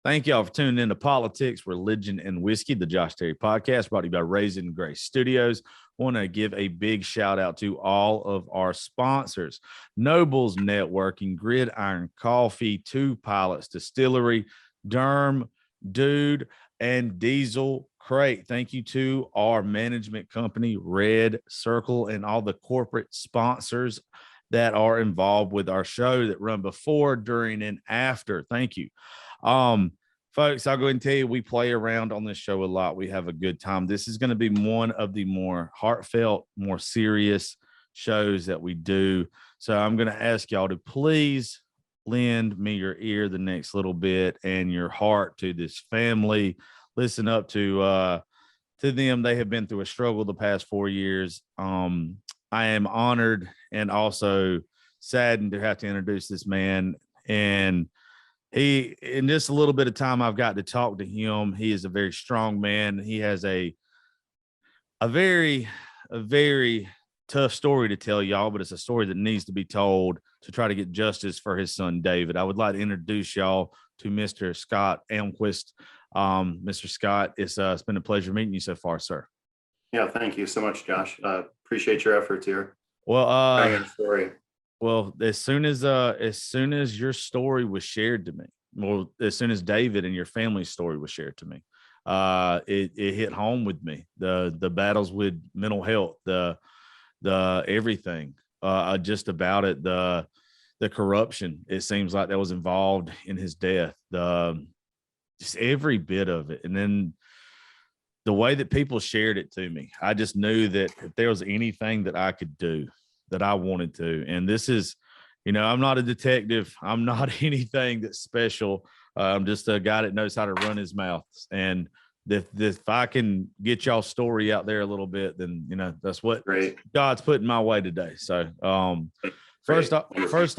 Thank y'all for tuning in to Politics, Religion, and Whiskey, the Josh Terry podcast, brought to you by Raisin Grace Studios. Want to give a big shout out to all of our sponsors: Nobles Networking, Gridiron Coffee, Two Pilots Distillery, Derm, Dude, and Diesel Crate. Thank you to our management company, Red Circle, and all the corporate sponsors that are involved with our show that run before, during, and after. Thank you. Folks, I'll go ahead and tell you, we play around on this show a lot. We have a good time. This is going to be one of the more heartfelt, more serious shows that we do. So I'm going to ask y'all to please lend me your ear the next little bit and your heart to this family. Listen up to them. They have been through a struggle the past 4 years. I am honored and also saddened to have to introduce this man. And he, in just a little bit of time I've got to talk to him, he is a very strong man. He has a very tough story to tell y'all, but it's a story that needs to be told to try to get justice for his son, David. I would like to introduce y'all to Mr. Scott Elmquist. Mr. Scott, it's been a pleasure meeting you so far, sir. Yeah, thank you so much, Josh. Appreciate your efforts here. Well, story. Well, as soon as your story was shared to me, well, as soon as David and your family's story was shared to me, it hit home with me. The battles with mental health, the everything, just about it, the corruption. It seems like that was involved in his death. Just every bit of it, and then the way that people shared it to me, I just knew that if there was anything that I could do, that I wanted to. And this is, I'm not a detective. I'm not anything that's special. I'm just a guy that knows how to run his mouth. And if I can get y'all's story out there a little bit, then, that's what God's put in my way today. So, first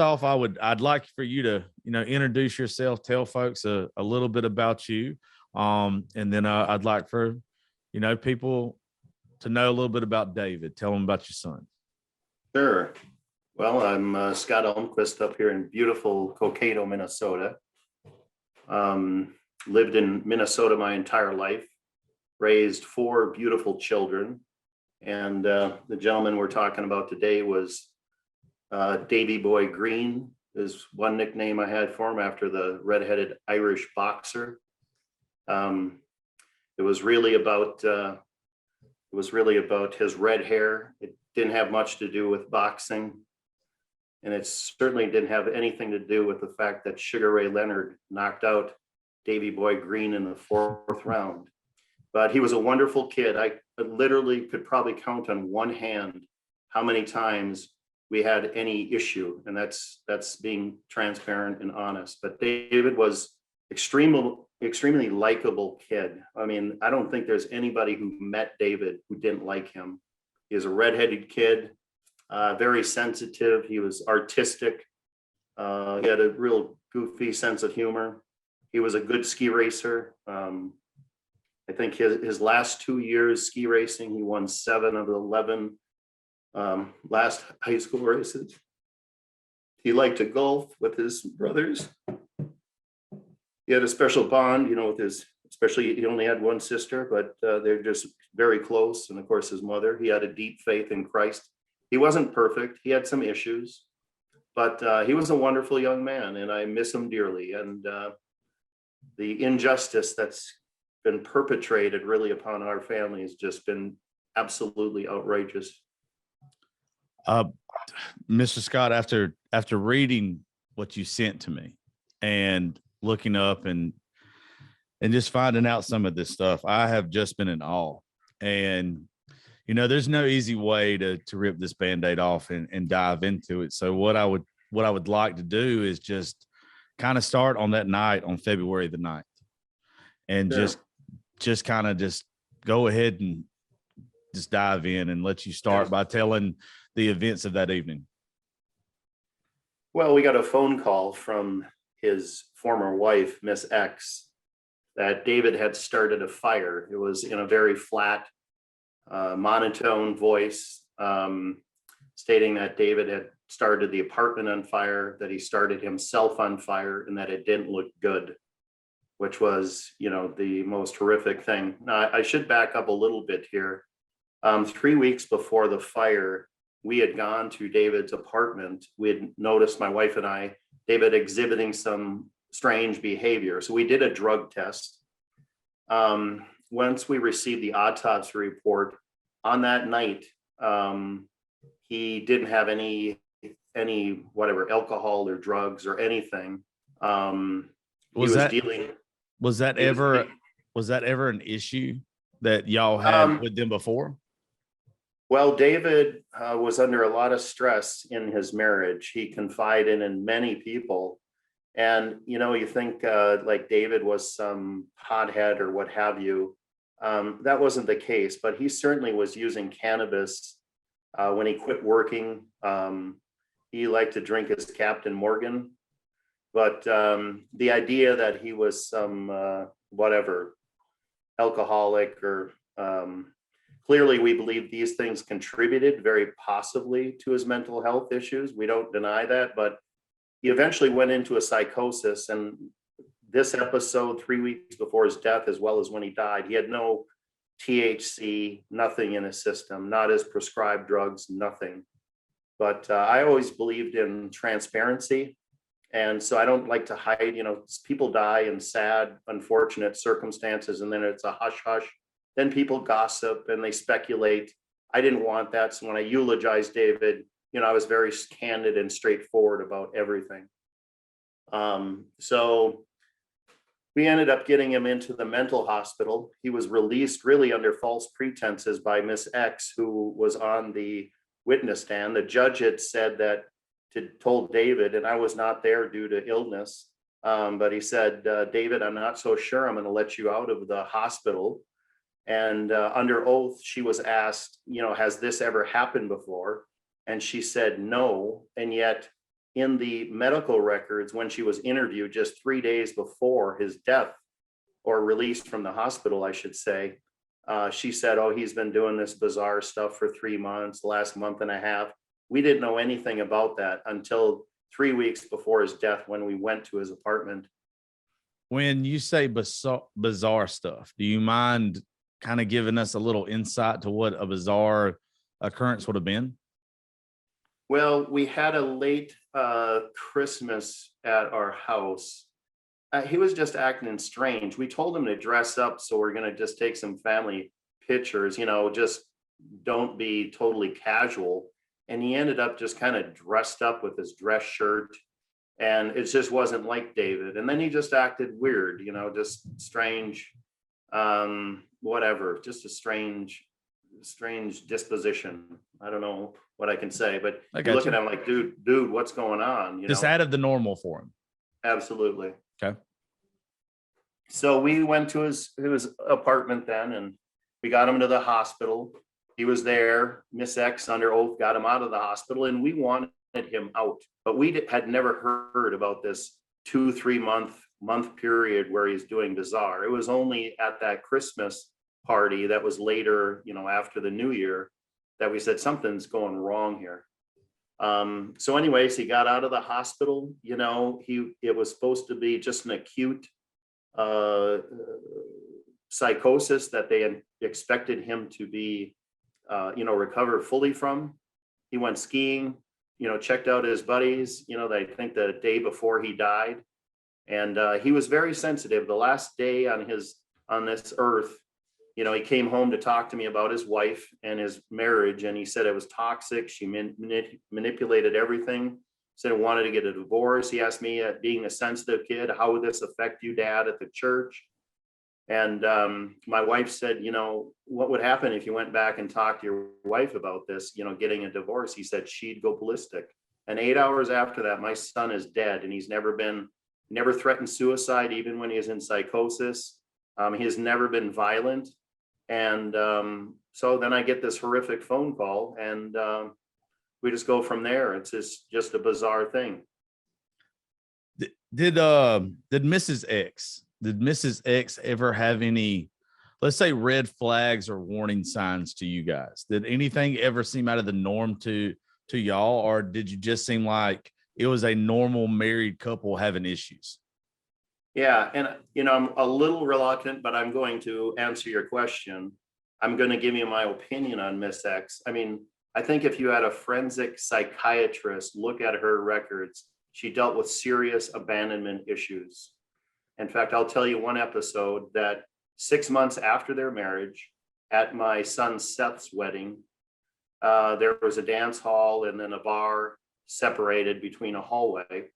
off, I'd like for you to, introduce yourself, tell folks a little bit about you. And then I'd like for, people to know a little bit about David. Tell them about your son. Sure. Well, I'm Scott Elmquist up here in beautiful Cokato, Minnesota. Lived in Minnesota my entire life, raised 4 beautiful children. And the gentleman we're talking about today was Davy Boy Green, is one nickname I had for him after the redheaded Irish boxer. It was really about his red hair. It didn't have much to do with boxing. And it certainly didn't have anything to do with the fact that Sugar Ray Leonard knocked out Davy Boy Green in the 4th round. But he was a wonderful kid. I literally could probably count on one hand how many times we had any issue. And that's being transparent and honest. But David was extremely likable kid. I mean, I don't think there's anybody who met David who didn't like him. He was a redheaded kid, very sensitive. He was artistic. He had a real goofy sense of humor. He was a good ski racer. I think his last 2 years ski racing, he won 7 of the 11 last high school races. He liked to golf with his brothers. He had a special bond, with especially he only had one sister, but they're just very close. And of course, his mother. He had a deep faith in Christ. He wasn't perfect. He had some issues, but he was a wonderful young man, and I miss him dearly. And the injustice that's been perpetrated really upon our family has just been absolutely outrageous. Mr. Scott, after reading what you sent to me and looking up and just finding out some of this stuff, I have just been in awe. And, there's no easy way to rip this Band-Aid off and dive into it. So what I would like to do is just kind of start on that night on February the 9th and just kind of just go ahead and just dive in and let you start by telling the events of that evening. Well, we got a phone call from his former wife, Miss X, that David had started a fire. It was in a very flat, monotone voice, stating that David had started the apartment on fire, that he started himself on fire, and that it didn't look good. which was, the most horrific thing. Now, I should back up a little bit here. 3 weeks before the fire, we had gone to David's apartment. We had noticed, my wife and I, David exhibiting some strange behavior. So we did a drug test. Once we received the autopsy report on that night, he didn't have any whatever alcohol or drugs or anything. Was that ever an issue that y'all had with them before? Well, David was under a lot of stress in his marriage. He confided in many people. And, you think like David was some hothead or what have you. That wasn't the case, but he certainly was using cannabis when he quit working. He liked to drink his Captain Morgan. But the idea that he was some whatever alcoholic or clearly we believe these things contributed very possibly to his mental health issues. We don't deny that, but he eventually went into a psychosis. And this episode, 3 weeks before his death, as well as when he died, he had no THC, nothing in his system, not his prescribed drugs, nothing. But I always believed in transparency. And so I don't like to hide, people die in sad, unfortunate circumstances, and then it's a hush hush. Then people gossip and they speculate. I didn't want that. So when I eulogized David, I was very candid and straightforward about everything. So we ended up getting him into the mental hospital. He was released really under false pretenses by Miss X, who was on the witness stand. The judge had said that told David, and I was not there due to illness, but he said, David, I'm not so sure I'm going to let you out of the hospital. And under oath, she was asked, has this ever happened before? And she said no. And yet in the medical records, when she was interviewed just 3 days before his death, or released from the hospital, I should say, she said, oh, he's been doing this bizarre stuff for 3 months, last month and a half. We didn't know anything about that until 3 weeks before his death, when we went to his apartment. When you say bizarre stuff, do you mind kind of giving us a little insight to what a bizarre occurrence would have been? Well, we had a late Christmas at our house. He was just acting strange. We told him to dress up, so we're going to just take some family pictures, just don't be totally casual. And he ended up just kind of dressed up with his dress shirt, and it just wasn't like David. And then he just acted weird, just strange, whatever, just a strange disposition. I don't know what I can say, but you look at him like, dude, what's going on? Just out of the normal for him. Absolutely. Okay. So we went to his apartment then, and we got him to the hospital. He was there. Miss X under oath got him out of the hospital, and we wanted him out, but we had never heard about this 2-3 month period where he's doing bizarre. It was only at that Christmas party that was later, after the New Year, that we said something's going wrong here. So anyways, he got out of the hospital. It was supposed to be just an acute psychosis that they had expected him to be recover fully from. He went skiing, checked out his buddies, I think the day before he died. And he was very sensitive. The last day on this earth, he came home to talk to me about his wife and his marriage. And he said it was toxic. She manipulated everything. Said he wanted to get a divorce. He asked me, being a sensitive kid, how would this affect you, Dad, at the church? And my wife said, what would happen if you went back and talked to your wife about this, getting a divorce? He said she'd go ballistic. And 8 hours after that, my son is dead, and he's never threatened suicide, even when he was in psychosis. He has never been violent. And so then I get this horrific phone call, and we just go from there. It's just a bizarre thing. Did Mrs. X ever have any, let's say, red flags or warning signs to you guys? Did anything ever seem out of the norm to y'all, or did you just seem like it was a normal married couple having issues? Yeah, and I'm a little reluctant, but I'm going to answer your question. I'm going to give you my opinion on Miss X. I mean, I think if you had a forensic psychiatrist look at her records, she dealt with serious abandonment issues. In fact, I'll tell you one episode that 6 months after their marriage, at my son Seth's wedding, there was a dance hall and then a bar separated between a hallway.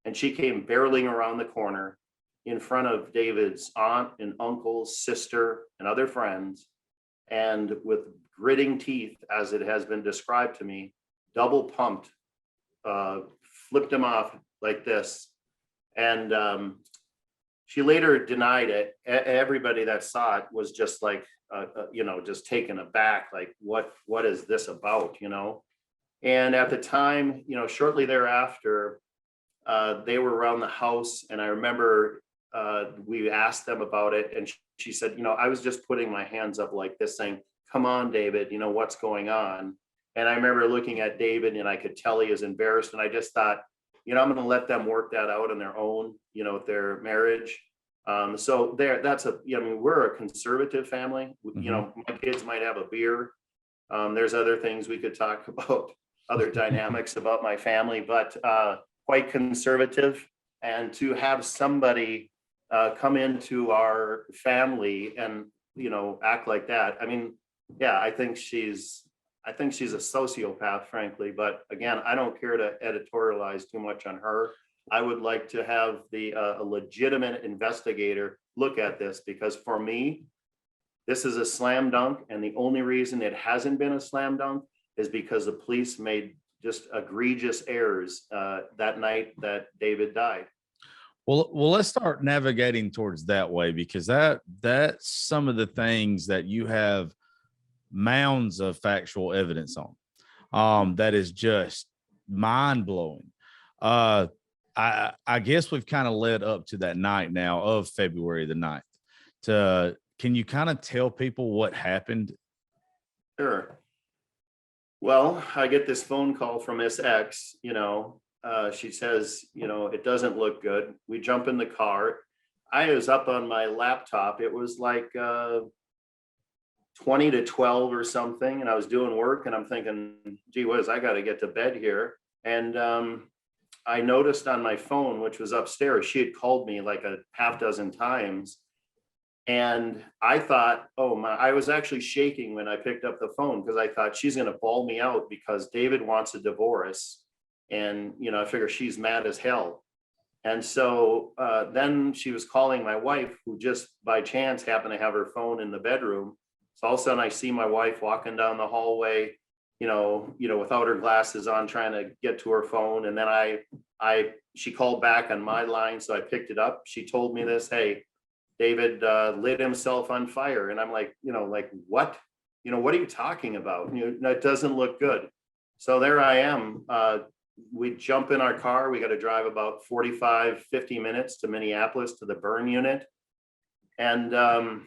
And she came barreling around the corner in front of David's aunt and uncle's sister and other friends. And with gritting teeth, as it has been described to me, double pumped, flipped him off like this. And she later denied it. Everybody that saw it was just like, just taken aback, like, what is this about, And at the time, shortly thereafter, they were around the house, and I remember we asked them about it, and she said, I was just putting my hands up like this, saying, "Come on, David, what's going on?" And I remember looking at David, and I could tell he was embarrassed, and I just thought, I'm going to let them work that out on their own, with their marriage. So that's we're a conservative family. My kids might have a beer. There's other things we could talk about, other dynamics about my family, but quite conservative. And to have somebody come into our family and act like that, I mean, yeah, I think she's a sociopath, frankly. But again, I don't care to editorialize too much on her. I would like to have a legitimate investigator look at this, because for me, this is a slam dunk, and the only reason it hasn't been a slam dunk is because the police made just egregious errors that night that David died. Well, let's start navigating towards that way, because that's some of the things that you have mounds of factual evidence on. That is just mind blowing. I guess we've kind of led up to that night now of February the 9th. Can you kind of tell people what happened? Sure. Well, I get this phone call from Miss X, she says, it doesn't look good. We jump in the car. I was up on my laptop. It was like 20 to 12 or something. And I was doing work, and I'm thinking, gee whiz, I got to get to bed here. And I noticed on my phone, which was upstairs, she had called me like a half dozen times. And I thought, I was actually shaking when I picked up the phone, because I thought she's going to bawl me out because David wants a divorce. And, I figure she's mad as hell. And so then she was calling my wife, who just by chance happened to have her phone in the bedroom. So all of a sudden I see my wife walking down the hallway, without her glasses on, trying to get to her phone. And then she called back on my line. So I picked it up. She told me this, hey, David lit himself on fire. And I'm like, what? What are you talking about? That doesn't look good. So there I am. We jump in our car. We got to drive about 45, 50 minutes to Minneapolis to the burn unit. And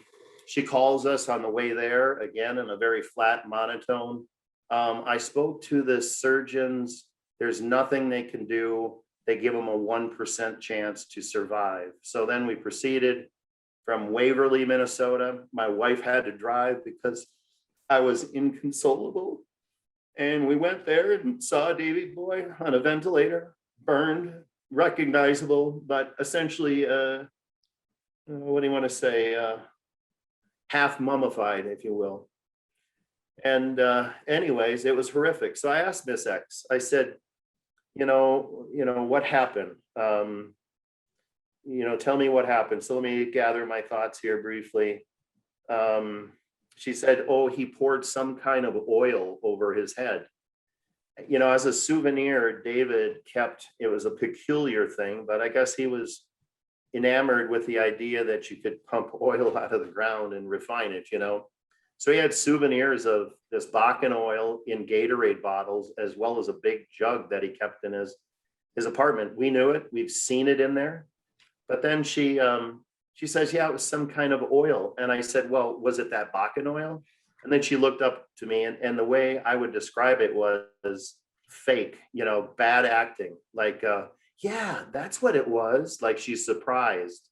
she calls us on the way there, again, in a very flat monotone. I spoke to the surgeons. There's nothing they can do. They give them a 1% chance to survive. So then we proceeded from Waverly, Minnesota. My wife had to drive because I was inconsolable. And we went there and saw Davy Boy on a ventilator, burned, recognizable, but essentially, what do you want to say? Half mummified, if you will. And anyways, it was horrific. So I asked Miss X, I said, what happened? Tell me what happened. So let me gather my thoughts here briefly. She said, he poured some kind of oil over his head. As a souvenir, David kept, it was a peculiar thing, but I guess he was enamored with the idea that you could pump oil out of the ground and refine it, So he had souvenirs of this Bakken oil in Gatorade bottles, as well as a big jug that he kept in his apartment. We knew it. We've seen it in there. But then she says, yeah, it was some kind of oil. And I said, well, was it that Bakken oil? And then she looked up to me, and the way I would describe it was fake, bad acting. Like, yeah, that's what it was. Like, she's surprised.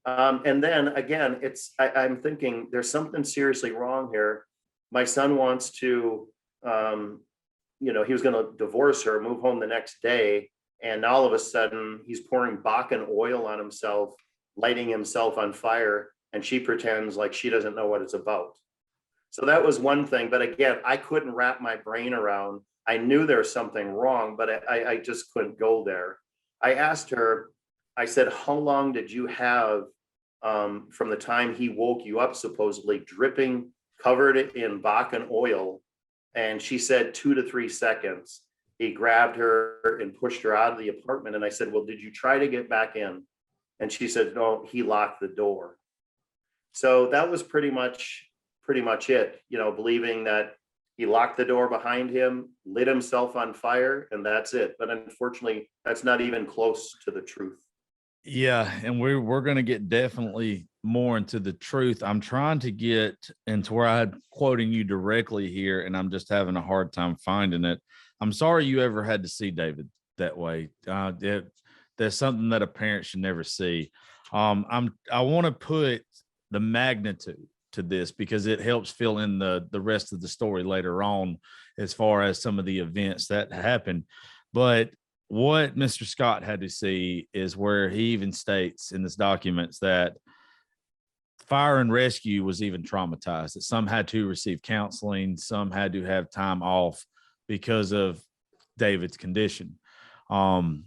And then again, I'm thinking there's something seriously wrong here. My son wants to, he was going to divorce her, move home the next day. And all of a sudden he's pouring Bakken oil on himself, lighting himself on fire. And she pretends like she doesn't know what it's about. So that was one thing. But again, I couldn't wrap my brain around. I knew there was something wrong, but I just couldn't go there. I asked her, I said, how long did you have from the time he woke you up, supposedly dripping, covered in Bakken oil? And she said 2 to 3 seconds. He grabbed her and pushed her out of the apartment. And I said, well, did you try to get back in? And she said, no, he locked the door. So that was pretty much it, believing that he locked the door behind him, lit himself on fire, and that's it. But unfortunately, that's not even close to the truth. Yeah, and we're going to get definitely more into the truth. I'm trying to get into where I'm quoting you directly here, and I'm just having a hard time finding it. I'm sorry you ever had to see David that way. There's something that a parent should never see. I want to put the magnitude to this because it helps fill in the rest of the story later on as far as some of the events that happened. But what Mr. Scott had to see is where he even states in this documents that fire and rescue was even traumatized, that some had to receive counseling, some had to have time off because of David's condition. No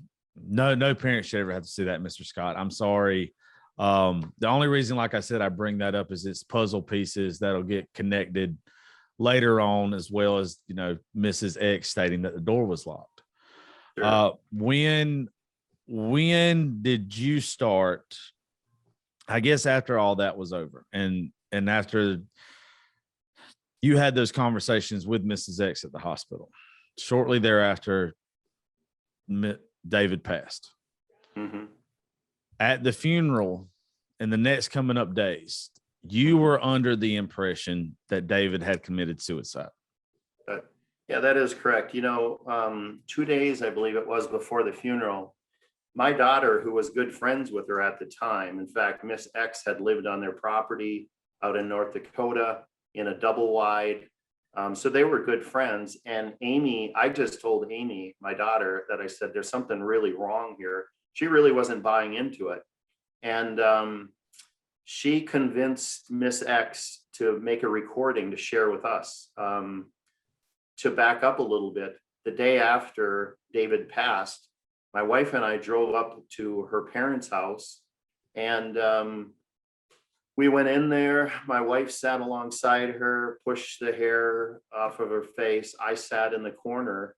parent should ever have to see that, Mr. Scott. I'm sorry. The only reason, like I said, I bring that up is it's puzzle pieces that'll get connected later on, as well as, Mrs. X stating that the door was locked. Sure. When did you start? I guess after all that was over, and after you had those conversations with Mrs. X at the hospital, shortly thereafter, David passed. Mm-hmm. At the funeral and the next coming up days, you were under the impression that David had committed suicide. Yeah, that is correct. 2 days, I believe it was, before the funeral, my daughter, who was good friends with her at the time, in fact, Miss X had lived on their property out in North Dakota in a double wide. So they were good friends. And Amy, I just told Amy, my daughter, that I said, there's something really wrong here. She really wasn't buying into it. And she convinced Miss X to make a recording to share with us. To back up a little bit, the day after David passed, my wife and I drove up to her parents' house, and we went in there. My wife sat alongside her, pushed the hair off of her face. I sat in the corner,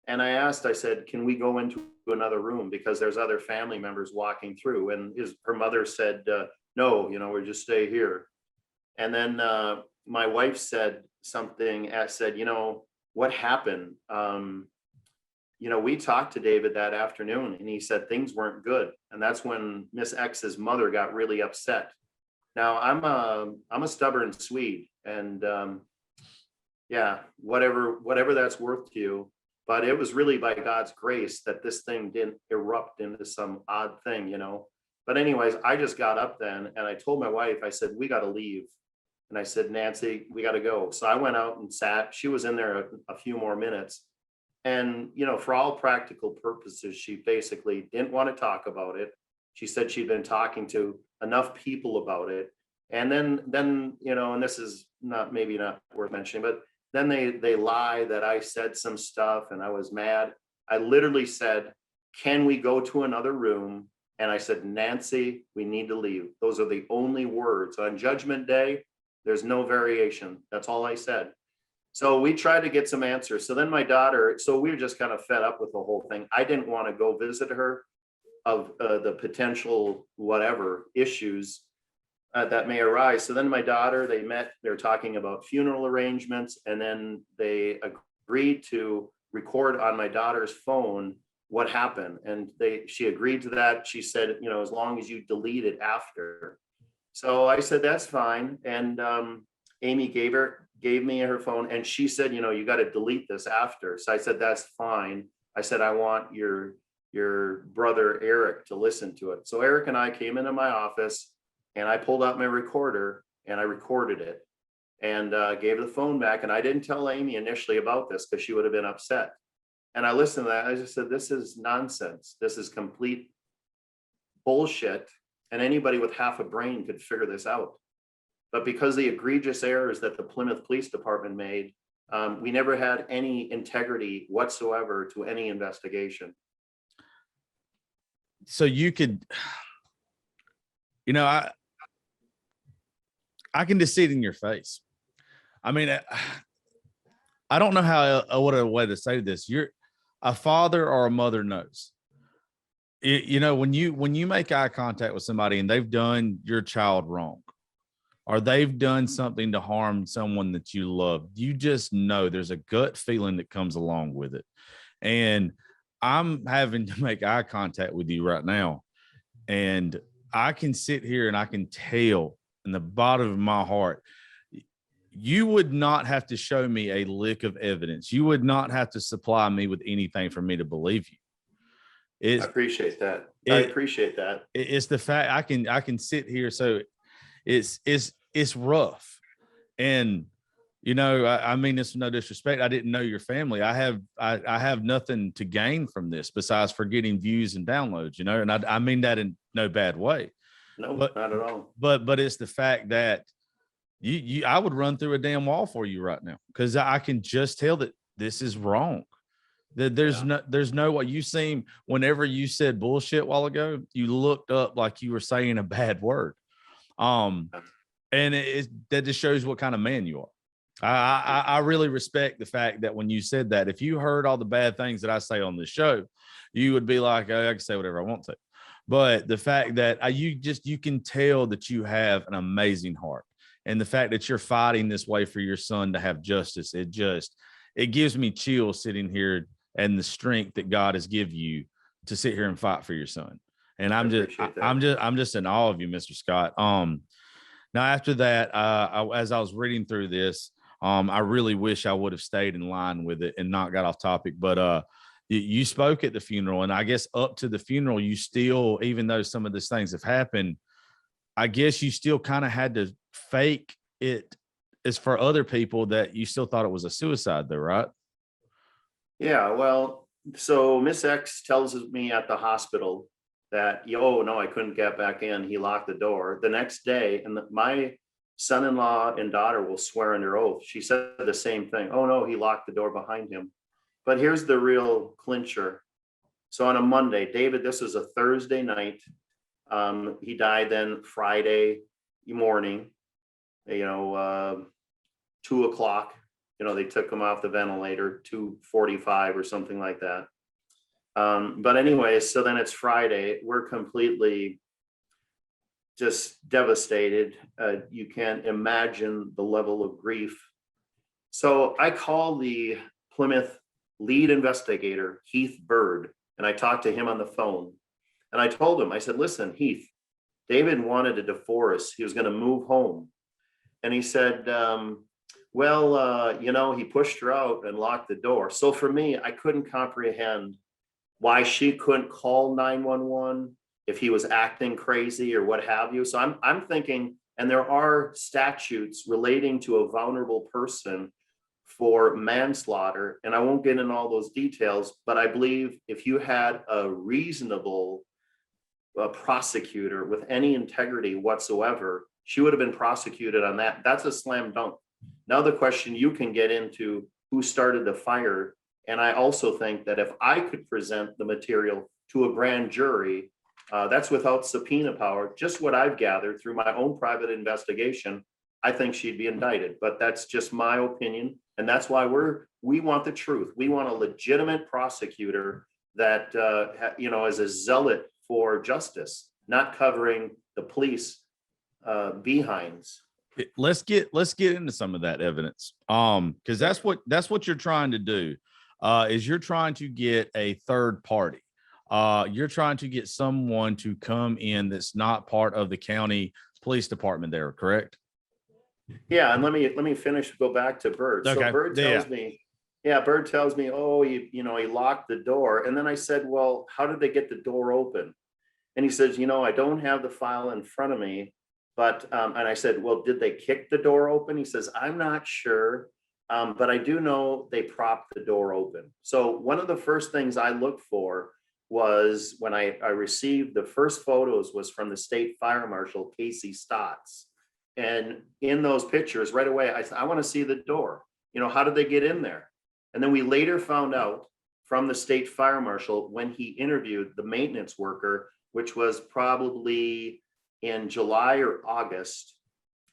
and I said, can we go into another room? Because there's other family members walking through. And her mother said, no, we just stay here. And then my wife said something, said, what happened? We talked to David that afternoon, and he said things weren't good. And that's when Miss X's mother got really upset. Now I'm a stubborn Swede, and whatever that's worth to you. But it was really by God's grace that this thing didn't erupt into some odd thing, But anyways, I just got up then, and I told my wife, I said, we got to leave. And I said, Nancy, we got to go. So I went out and sat. She was in there a few more minutes. And, for all practical purposes, she basically didn't want to talk about it. She said she'd been talking to enough people about it. And then, and this is maybe not worth mentioning, but then they lie that I said some stuff and I was mad. I literally said, can we go to another room? And I said, Nancy, we need to leave. Those are the only words. On Judgment Day, there's no variation. That's all I said. So we tried to get some answers. So then my daughter, so we were just kind of fed up with the whole thing. I didn't want to go visit her of the potential whatever issues that may arise. So then my daughter, they're talking about funeral arrangements, and then they agreed to record on my daughter's phone what happened. And she agreed to that. She said, as long as you delete it after. So I said, that's fine. And Amy gave me her phone, and she said, you got to delete this after. So I said, that's fine. I said, I want your brother Eric to listen to it. So Eric and I came into my office. And I pulled out my recorder and I recorded it and gave the phone back. And I didn't tell Amy initially about this because she would have been upset. And I listened to that. I just said, this is nonsense. This is complete bullshit. And anybody with half a brain could figure this out. But because the egregious errors that the Plymouth Police Department made, we never had any integrity whatsoever to any investigation. So you could, I can just see it in your face. I mean, I don't know how what a way to say this. You're a father or a mother knows. When you make eye contact with somebody and they've done your child wrong, or they've done something to harm someone that you love, you just know there's a gut feeling that comes along with it. And I'm having to make eye contact with you right now, and I can sit here and I can tell in the bottom of my heart, you would not have to show me a lick of evidence. You would not have to supply me with anything for me to believe you. I appreciate that. I appreciate that. It's the fact I can sit here. So it's rough. And, I mean this with no disrespect. I didn't know your family. I have nothing to gain from this besides for getting views and downloads, and I mean that in no bad way. No, not at all. But it's the fact that I would run through a damn wall for you right now, because I can just tell that this is wrong. That there's no way. You seem, whenever you said bullshit a while ago, you looked up like you were saying a bad word. And that just shows what kind of man you are. I really respect the fact that when you said that, if you heard all the bad things that I say on this show, you would be like, oh, I can say whatever I want to. But the fact that you can tell that you have an amazing heart, and the fact that you're fighting this way for your son to have justice, it gives me chills sitting here, and the strength that God has given you to sit here and fight for your son. And I'm just in awe of you, Mr. Scott. Now after that, as I was reading through this, I really wish I would have stayed in line with it and not got off topic. But you spoke at the funeral, and I guess up to the funeral, you still, even though some of these things have happened, I guess you still kind of had to fake it as for other people that you still thought it was a suicide though, right? Yeah, well, so Miss X tells me at the hospital that, oh, no, I couldn't get back in. He locked the door. The next day, and my son-in-law and daughter will swear under oath. She said the same thing. Oh, no, he locked the door behind him. But here's the real clincher. So on a Monday, David, this is a Thursday night. He died then Friday morning, 2:00. They took him off the ventilator, 2:45 or something like that. But anyway, so then it's Friday. We're completely just devastated. You can't imagine the level of grief. So I call the Plymouth lead investigator, Heath Bird, and I talked to him on the phone. And I told him, I said, listen, Heath, David wanted a divorce. He was going to move home. And he said, he pushed her out and locked the door. So for me, I couldn't comprehend why she couldn't call 911 if he was acting crazy or what have you. So I'm thinking, and there are statutes relating to a vulnerable person for manslaughter, and I won't get into all those details, but I believe if you had a reasonable prosecutor with any integrity whatsoever, she would have been prosecuted on that. That's a slam dunk. Now the question you can get into, who started the fire? And I also think that if I could present the material to a grand jury, that's without subpoena power, just what I've gathered through my own private investigation, I think she'd be indicted. But that's just my opinion. And that's why we want the truth. We want a legitimate prosecutor that, is a zealot for justice, not covering the police behinds. Let's get into some of that evidence. Because that's what you're trying to do, is you're trying to get a third party. You're trying to get someone to come in that's not part of the county police department there, correct? Yeah, and let me finish, go back to Bird. Okay. So Bird tells me, oh, he locked the door. And then I said, well, how did they get the door open? And he says, I don't have the file in front of me, But, and I said, well, did they kick the door open? He says, I'm not sure. But I do know they propped the door open. So one of the first things I looked for was when I received the first photos was from the state fire marshal, Casey Stotts. And in those pictures right away, I said, I want to see the door. You know, how did they get in there? And then we later found out from the state fire marshal when he interviewed the maintenance worker, which was probably in July or August.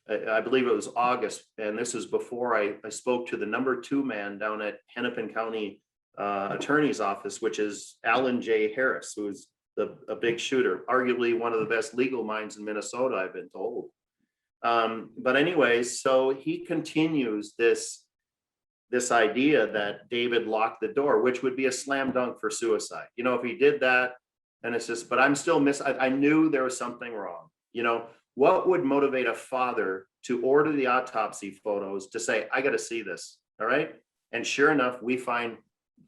I believe it was August, and this is before I spoke to the number 2 man down at Hennepin County Attorney's Office, which is Alan J. Harris, who is a big shooter, arguably one of the best legal minds in Minnesota, I've been told. But anyways, so he continues this idea that David locked the door, which would be a slam dunk for suicide. You know, if he did that, and it's just, but I'm still I knew there was something wrong. You know, what would motivate a father to order the autopsy photos to say, I got to see this? All right. And sure enough, we find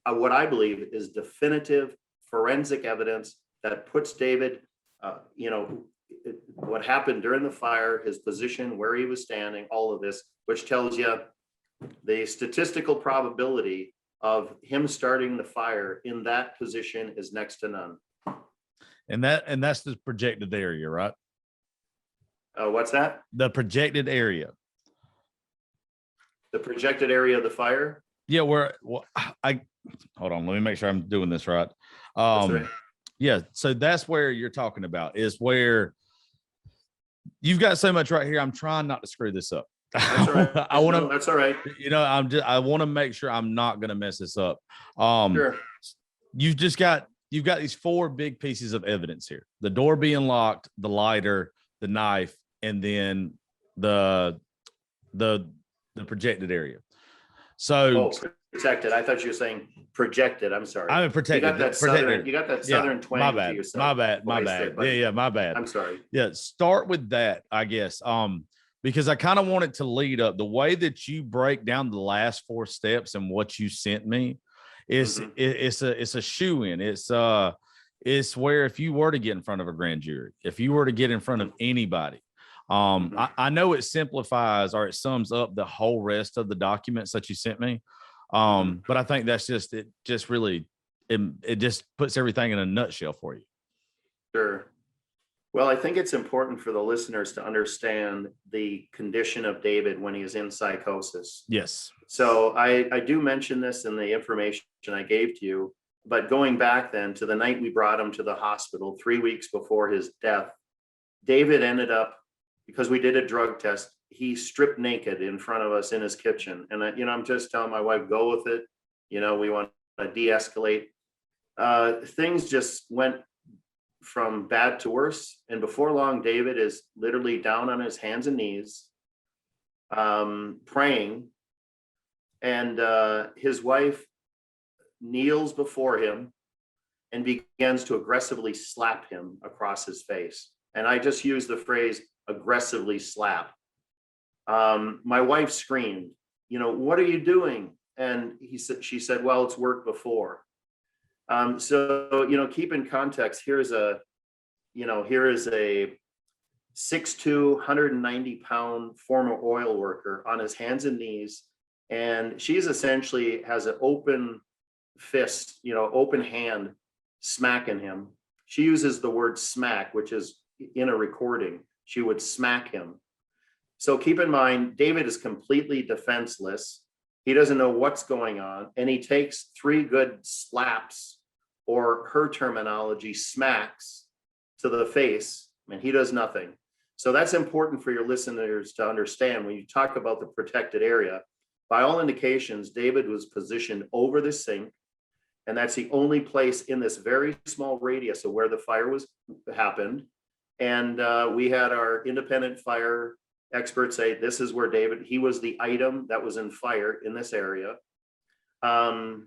what I believe is definitive forensic evidence that puts David, you know, what happened during the fire, his position, where he was standing, all of this, which tells you the statistical probability of him starting the fire in that position is next to none. And that's the projected area, right? What's that? The projected area. The projected area of the fire? Yeah, well, I hold on, let me make sure I'm doing this right. That's right. Yeah, so that's where you're talking about, is where you've got so much right here. I'm trying not to screw this up. That's all right. I want to. No, that's all right. You know, I want to make sure I'm not going to mess this up. Sure. You've got these 4 big pieces of evidence here: the door being locked, the lighter, the knife, and then the projected area. So protected. I thought you were saying projected. I'm sorry. I'm protected. You got that southern twang. My bad. To yourself. My bad. Yeah, my bad. I'm sorry. Yeah, start with that, I guess. Because I kind of want it to lead up. The way that you break down the last 4 steps and what you sent me is it's a shoe-in. It's where if you were to get in front of a grand jury, if you were to get in front of anybody, I know it simplifies or it sums up the whole rest of the documents that you sent me. But I think that's just it just puts everything in a nutshell for you. Sure. Well, I think it's important for the listeners to understand the condition of David when he is in psychosis. Yes. So I do mention this in the information I gave to you, but going back then to the night we brought him to the hospital 3 weeks before his death, David ended up, because we did a drug test, he stripped naked in front of us in his kitchen. And I'm just telling my wife, go with it. You know, we want to de-escalate. Things just went from bad to worse. And before long, David is literally down on his hands and knees, praying. And his wife kneels before him and begins to aggressively slap him across his face. And I just use the phrase aggressively slap. My wife screamed, what are you doing? And she said, well, it's worked before. So, keep in context, here is a 6'2", 190-pound former oil worker on his hands and knees. And she's essentially has an open fist, open hand smacking him. She uses the word smack, which is in a recording. She would smack him. So keep in mind, David is completely defenseless. He doesn't know what's going on. And he takes 3 good slaps, or her terminology, smacks, to the face, and he does nothing. So that's important for your listeners to understand when you talk about the protected area. By all indications, David was positioned over the sink, and that's the only place in this very small radius of where the fire happened. And we had our independent fire experts say, this is where he was the item that was in fire in this area. So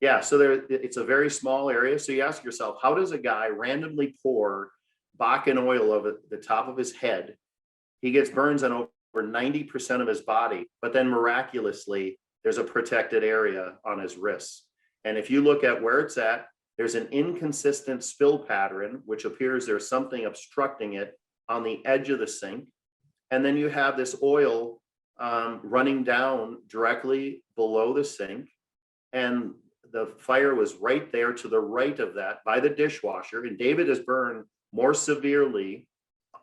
it's a very small area. So you ask yourself, how does a guy randomly pour Bakken oil over the top of his head? He gets burns on over 90% of his body, but then miraculously, there's a protected area on his wrists. And if you look at where it's at, there's an inconsistent spill pattern, which appears there's something obstructing it on the edge of the sink. And then you have this oil running down directly below the sink. And the fire was right there to the right of that by the dishwasher. And David is burned more severely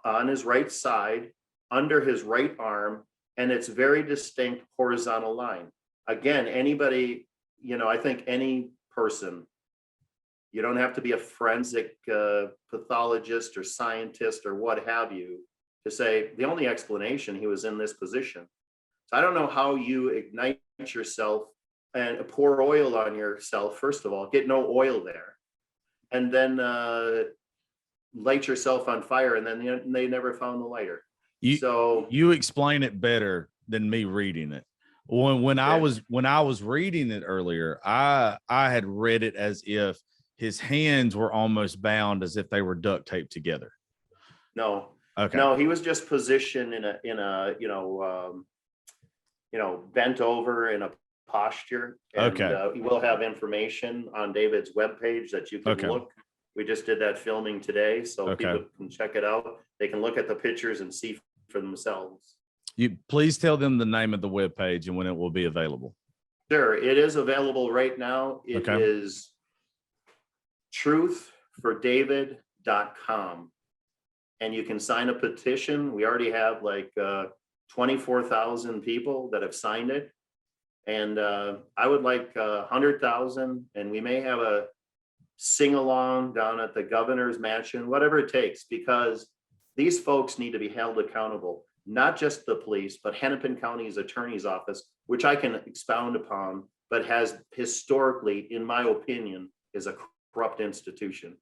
on his right side, under his right arm, and it's very distinct horizontal line. Again, anybody, I think any person, you don't have to be a forensic pathologist or scientist or what have you to say the only explanation, he was in this position. So I don't know how you ignite yourself and pour oil on yourself, first of all, get no oil there, and then light yourself on fire, and then they never found the lighter. You explain it better than me reading it. When I was reading it earlier, I had read it as if his hands were almost bound, as if they were duct taped together. No. Okay. No, he was just positioned in a bent over in a posture. And we will have information on David's webpage that you can look. We just did that filming today, so people can check it out. They can look at the pictures and see for themselves. You please tell them the name of the webpage and when it will be available. Sure, it is available right now. It is truthfordavid.com. And you can sign a petition. We already have like 24,000 people that have signed it. And I would like 100,000, and we may have a sing-along down at the governor's mansion, whatever it takes, because these folks need to be held accountable, not just the police, but Hennepin County's attorney's office, which I can expound upon, but has historically, in my opinion, is a corrupt institution.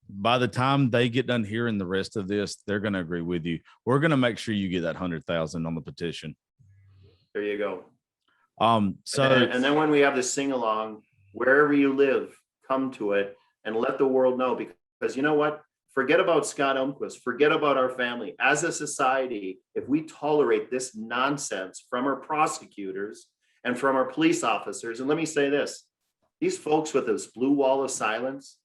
By the time they get done hearing the rest of this, they're going to agree with you. We're going to make sure you get that 100,000 on the petition. There you go. And then when we have the sing along, wherever you live, come to it and let the world know, because you know what? Forget about Scott Elmquist. Forget about our family. As a society, if we tolerate this nonsense from our prosecutors and from our police officers, and let me say this, these folks with this blue wall of silence,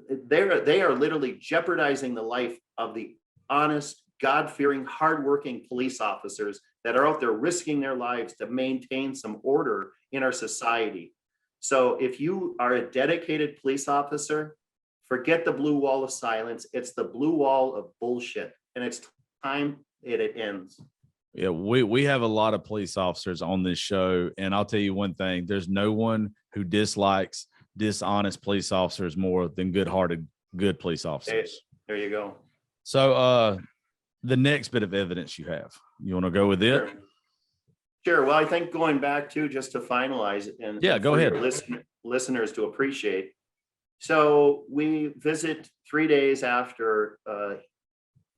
they are literally jeopardizing the life of the honest, God-fearing, hardworking police officers that are out there risking their lives to maintain some order in our society. So if you are a dedicated police officer, forget the blue wall of silence. It's the blue wall of bullshit, and it's time it ends. Yeah, we have a lot of police officers on this show, and I'll tell you one thing: there's no one who dislikes dishonest police officers more than good-hearted, good police officers. There you go. So, the next bit of evidence you have, you want to go with it? Sure. Well, I think going back to just to finalize it, and go ahead. Listeners to appreciate. So we visit 3 days after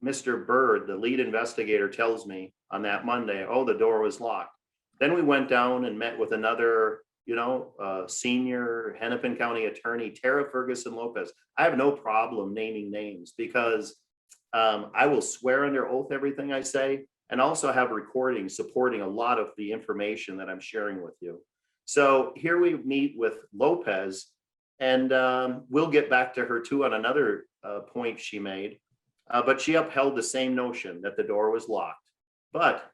Mr. Bird, the lead investigator, tells me on that Monday, oh, the door was locked. Then we went down and met with another, senior Hennepin County attorney, Tara Ferguson Lopez. I have no problem naming names because I will swear under oath everything I say, and also have recordings supporting a lot of the information that I'm sharing with you. So here we meet with Lopez, and we'll get back to her too on another point she made, but she upheld the same notion that the door was locked. But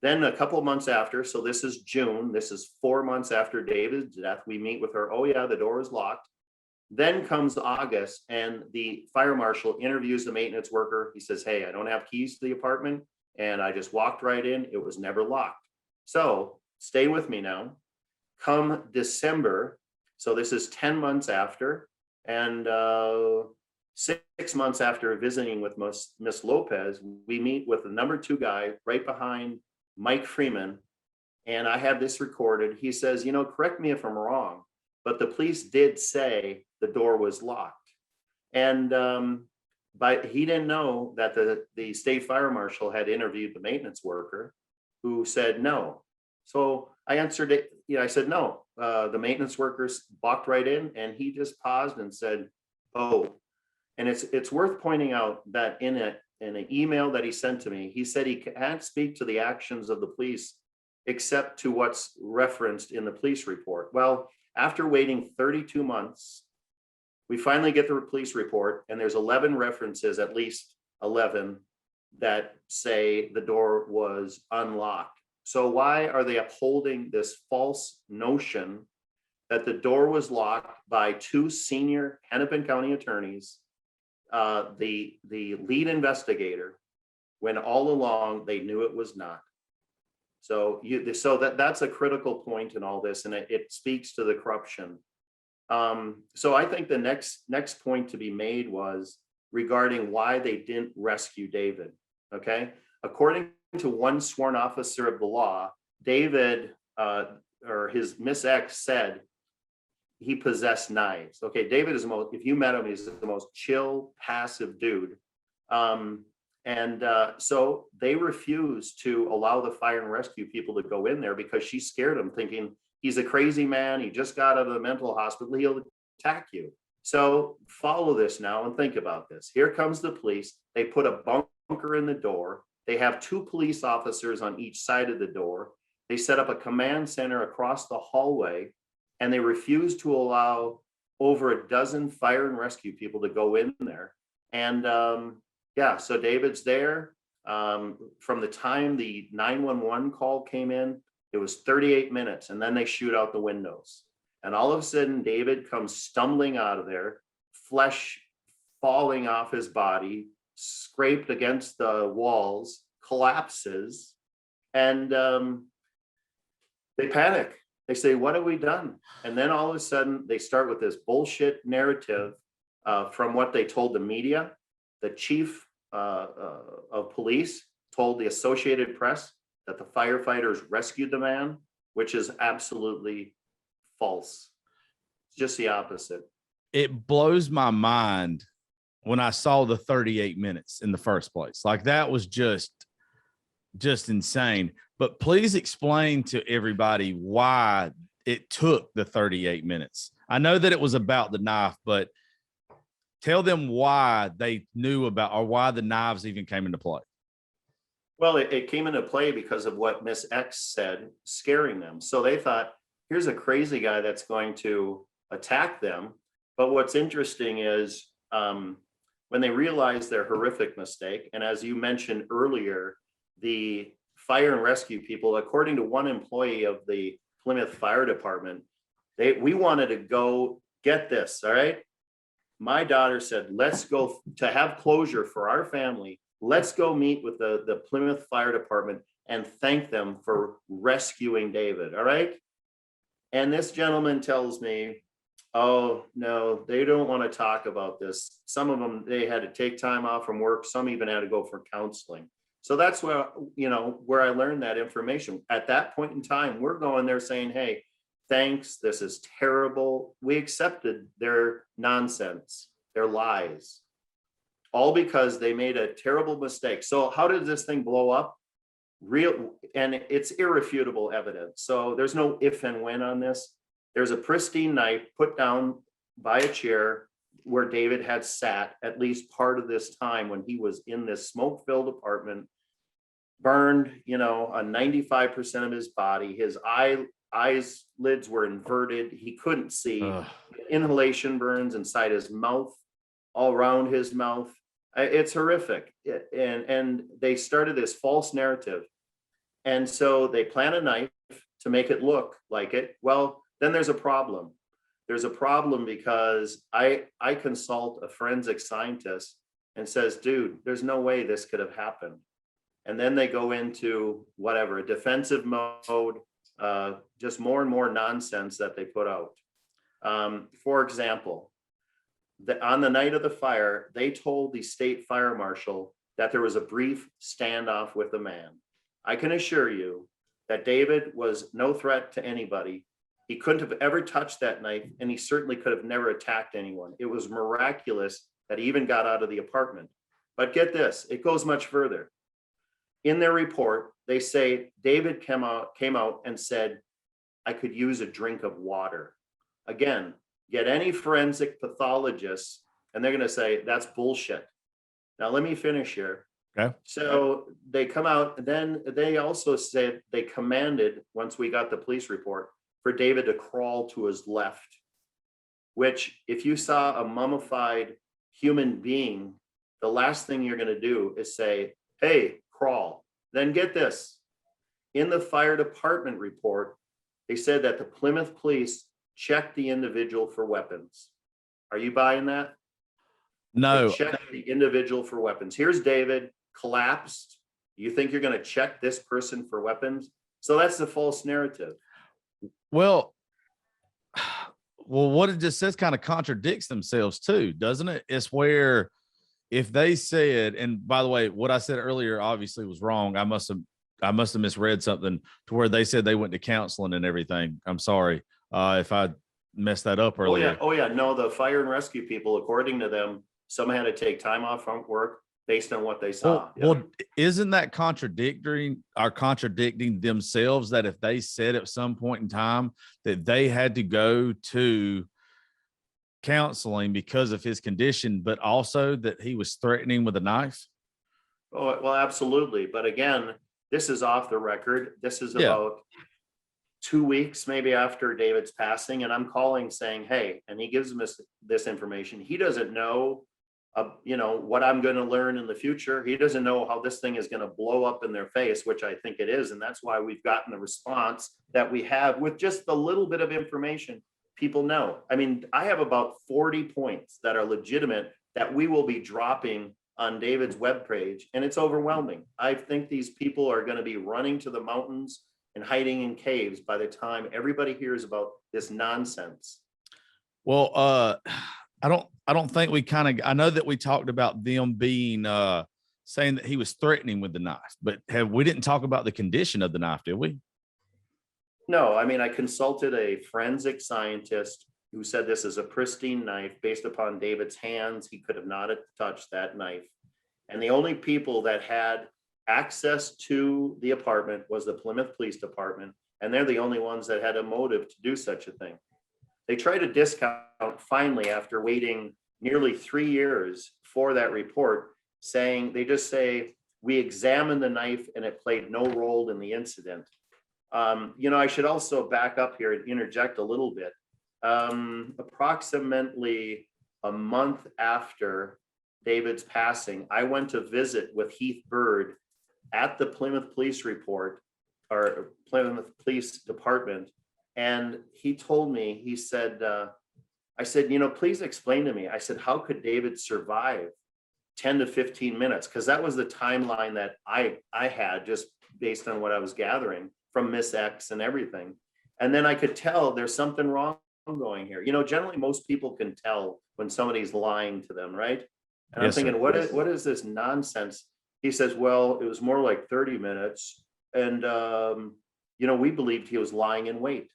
then a couple of months after, so this is June, this is 4 months after David's death, we meet with her, oh yeah, the door is locked. Then comes August, and the fire marshal interviews the maintenance worker. He says, hey, I don't have keys to the apartment, and I just walked right in. It was never locked. So stay with me now. Come December, so this is 10 months after, and 6 months after visiting with Miss Lopez, we meet with the number 2 guy right behind Mike Freeman, and I have this recorded. He says, correct me if I'm wrong, but the police did say the door was locked. And but he didn't know that the state fire marshal had interviewed the maintenance worker who said no. So I answered it, I said, no, the maintenance workers walked right in, and he just paused and said, oh. And it's worth pointing out that in an email that he sent to me, he said he can't speak to the actions of the police except to what's referenced in the police report. Well, after waiting 32 months We finally get the police report, and there's 11 references, at least 11, that say the door was unlocked. So why are they upholding this false notion that the door was locked by two senior Hennepin County attorneys, the lead investigator, when all along they knew it was not? So that's a critical point in all this, and it speaks to the corruption. So I think the next point to be made was regarding why they didn't rescue David. Okay, according to one sworn officer of the law, David or his Miss X said he possessed knives. Okay, David is if you met him, he's the most chill, passive dude. So they refused to allow the fire and rescue people to go in there because she scared him, thinking he's a crazy man. He just got out of the mental hospital. He'll attack you. So follow this now and think about this. Here comes the police. They put a bunker in the door. They have two police officers on each side of the door. They set up a command center across the hallway, and they refuse to allow over a dozen fire and rescue people to go in there. And so David's there. From the time the 911 call came in, it was 38 minutes, and then they shoot out the windows. And all of a sudden, David comes stumbling out of there, flesh falling off his body, scraped against the walls, collapses, and they panic. They say, "What have we done?" And then all of a sudden, they start with this bullshit narrative from what they told the media. The chief of police told the Associated Press that the firefighters rescued the man, which is absolutely false. It's just the opposite. It blows my mind when I saw the 38 minutes in the first place. Like, that was just insane. But please explain to everybody why it took the 38 minutes. I know that it was about the knife, but tell them why they knew about, or why the knives even came into play. Well, it came into play because of what Miss X said, scaring them. So they thought, here's a crazy guy that's going to attack them. But what's interesting is when they realized their horrific mistake, and as you mentioned earlier, the fire and rescue people, according to one employee of the Plymouth Fire Department, we wanted to go get this, all right? My daughter said, let's go to have closure for our family. Let's go meet with the Plymouth Fire Department and thank them for rescuing David, all right? And this gentleman tells me, oh, no, they don't want to talk about this. Some of them, they had to take time off from work. Some even had to go for counseling. So that's where I learned that information. At that point in time, we're going there saying, hey, thanks, this is terrible. We accepted their nonsense, their lies, all because they made a terrible mistake. So how did this thing blow up? And it's irrefutable evidence. So there's no if and when on this. There's a pristine knife put down by a chair where David had sat at least part of this time when he was in this smoke-filled apartment, burned, on 95% of his body. His eyes lids were inverted. He couldn't see. Inhalation burns inside his mouth, all around his mouth. It's horrific. And they started this false narrative. And so they plant a knife to make it look like it. Well, then there's a problem. There's a problem because I consult a forensic scientist and says, dude, there's no way this could have happened. And then they go into a defensive mode, just more and more nonsense that they put out. For example, on the night of the fire, they told the state fire marshal that there was a brief standoff with a man. I can assure you that David was no threat to anybody. He couldn't have ever touched that knife, and he certainly could have never attacked anyone. It was miraculous that he even got out of the apartment. But get this, it goes much further. In their report, they say David came out and said, I could use a drink of water. Again, get any forensic pathologist, and they're going to say, that's bullshit. Now, let me finish here. Okay. So they come out, and then they also said they commanded, once we got the police report, for David to crawl to his left. which if you saw a mummified human being, the last thing you're going to do is say, hey, crawl. Then get this. In the fire department report, they said that the Plymouth police checked the individual for weapons. Are you buying that? No. They checked the individual for weapons. Here's David, collapsed. You think you're going to check this person for weapons? So that's the false narrative. Well, what it just says kind of contradicts themselves too, doesn't it? It's where if they said, and by the way, what I said earlier obviously was wrong. I must have misread something to where they said they went to counseling and everything. I'm sorry if I messed that up earlier. Oh yeah. No, the fire and rescue people, according to them, some had to take time off from work based on what they saw. Well, isn't that contradicting themselves that if they said at some point in time that they had to go to counseling because of his condition, but also that he was threatening with a knife? Oh, well, absolutely. But again, this is off the record. This is about 2 weeks, maybe after David's passing. And I'm calling saying, hey, and he gives him this information. He doesn't know what I'm going to learn in the future. He doesn't know how this thing is going to blow up in their face, which I think it is. And that's why we've gotten the response that we have with just a little bit of information. People know. I mean, I have about 40 points that are legitimate that we will be dropping on David's webpage, and it's overwhelming. I think these people are going to be running to the mountains and hiding in caves by the time everybody hears about this nonsense. Well, I don't think I know that we talked about them being saying that he was threatening with the knife, but we didn't talk about the condition of the knife, did we? No, I mean, I consulted a forensic scientist who said this is a pristine knife based upon David's hands. He could have not touched that knife. And the only people that had access to the apartment was the Plymouth Police Department. And they're the only ones that had a motive to do such a thing. They try to discount finally after waiting nearly 3 years for that report, they just say, we examined the knife and it played no role in the incident. I should also back up here and interject a little bit. Approximately a month after David's passing, I went to visit with Heath Bird at the Plymouth Police Report or Plymouth Police Department. And he told me, he said, I said, please explain to me. I said, how could David survive 10 to 15 minutes? Because that was the timeline that I had just based on what I was gathering from Miss X and everything. And then I could tell there's something wrong going here. Generally most people can tell when somebody's lying to them, right? And yes, I'm thinking, what is this nonsense? He says, well, it was more like 30 minutes. And, we believed he was lying in wait.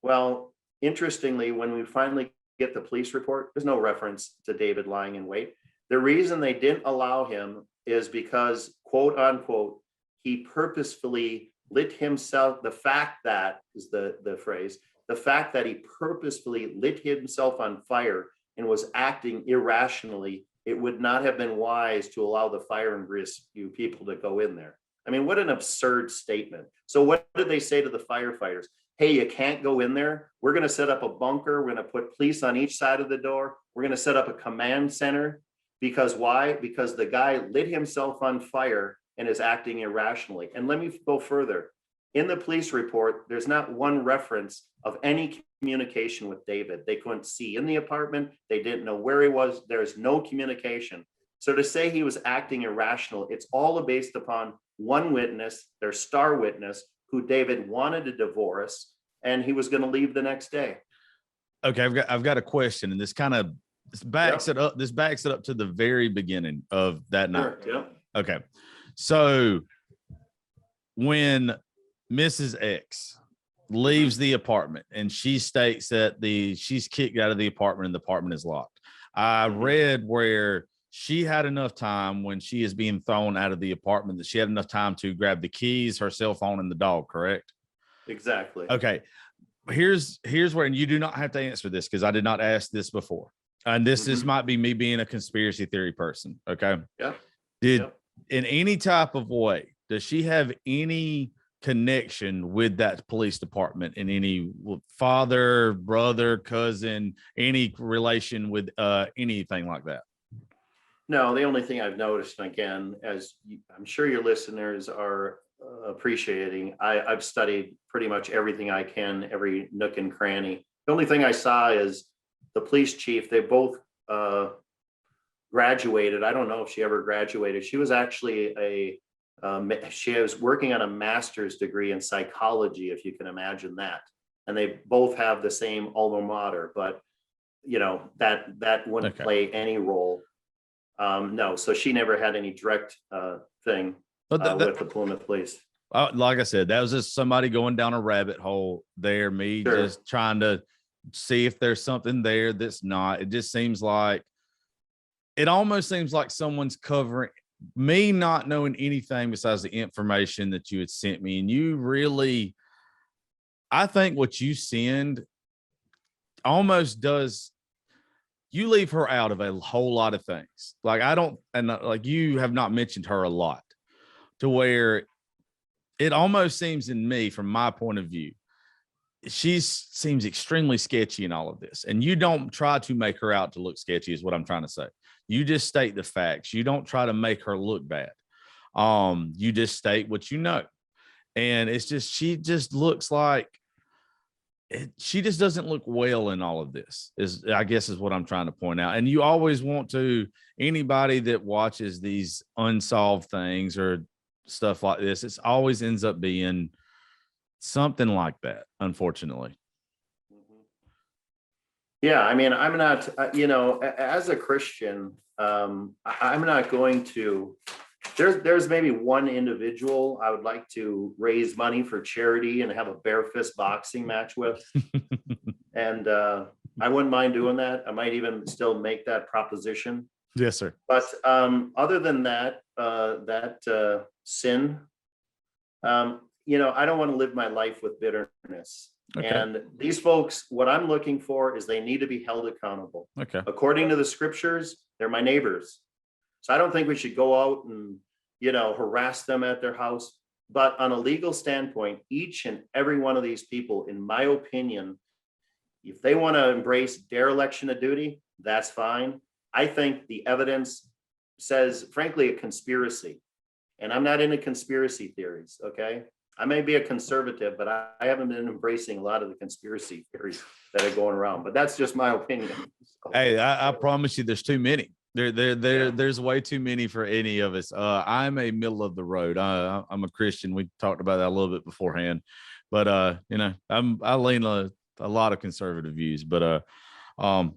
Well, interestingly, when we finally get the police report, there's no reference to David lying in wait. The reason they didn't allow him is because, quote unquote, he purposefully lit himself. The fact that is the phrase, the fact that he purposefully lit himself on fire and was acting irrationally, it would not have been wise to allow the fire and rescue people to go in there. I mean, what an absurd statement. So what did they say to the firefighters? Hey, you can't go in there. We're going to set up a bunker. We're going to put police on each side of the door. We're going to set up a command center. Because why? Because the guy lit himself on fire and is acting irrationally. And let me go further. In the police report, there's not one reference of any communication with David. They couldn't see in the apartment. They didn't know where he was. There's no communication. So to say he was acting irrational, it's all based upon one witness, their star witness, who David wanted to divorce, and he was going to leave the next day. Okay, I've got a question, and this backs it up. This backs it up to the very beginning of that night. Yeah. Okay, so when Mrs. X leaves the apartment and she states that she's kicked out of the apartment and the apartment is locked. I read where she had enough time when she is being thrown out of the apartment that she had enough time to grab the keys, her cell phone, and the dog, correct? Exactly. Okay. Here's where, and you do not have to answer this because I did not ask this before. And this might be me being a conspiracy theory person. Okay. Yeah. In any type of way, does she have any connection with that police department in any father, brother, cousin, any relation with anything like that? No, the only thing I've noticed, and again, I'm sure your listeners are appreciating, I've studied pretty much everything I can, every nook and cranny. The only thing I saw is the police chief, they both graduated. I don't know if she ever graduated. She was actually she was working on a master's degree in psychology, if you can imagine that. And they both have the same alma mater, but that wouldn't play any role. No, so she never had any direct thing with the Plymouth Police. Like I said, that was just somebody going down a rabbit hole there, me Sure. just trying to see if there's something there that's not. It just seems like, it almost seems like someone's covering me not knowing anything besides the information that you had sent me. And you really, I think what you send almost does, you leave her out of a whole lot of things. Like like you have not mentioned her a lot, to where it almost seems in me, from my point of view, she seems extremely sketchy in all of this. And you don't try to make her out to look sketchy, is what I'm trying to say. You just state the facts. You don't try to make her look bad. You just state what you know. And it's just, she just looks like, she just doesn't look well in all of this, I guess is what I'm trying to point out. And you always want to, anybody that watches these unsolved things or stuff like this, it always ends up being something like that, unfortunately. Yeah, I mean, I'm not, as a Christian, I'm not going to, there's maybe one individual I would like to raise money for charity and have a bare fist boxing match with. And I wouldn't mind doing that. I might even still make that proposition. Yes, sir. But other than that, sin, I don't want to live my life with bitterness. Okay. And these folks, what I'm looking for is they need to be held accountable. Okay. According to the scriptures, they're my neighbors. So I don't think we should go out and, harass them at their house. But on a legal standpoint, each and every one of these people, in my opinion, if they want to embrace dereliction of duty, that's fine. I think the evidence says, frankly, a conspiracy. And I'm not into conspiracy theories, okay? I may be a conservative, but I haven't been embracing a lot of the conspiracy theories that are going around. But that's just my opinion. So, hey, I promise you, there's too many. There's way too many for any of us. I'm a middle of the road. I'm a Christian. We talked about that a little bit beforehand, but I lean a lot of conservative views. But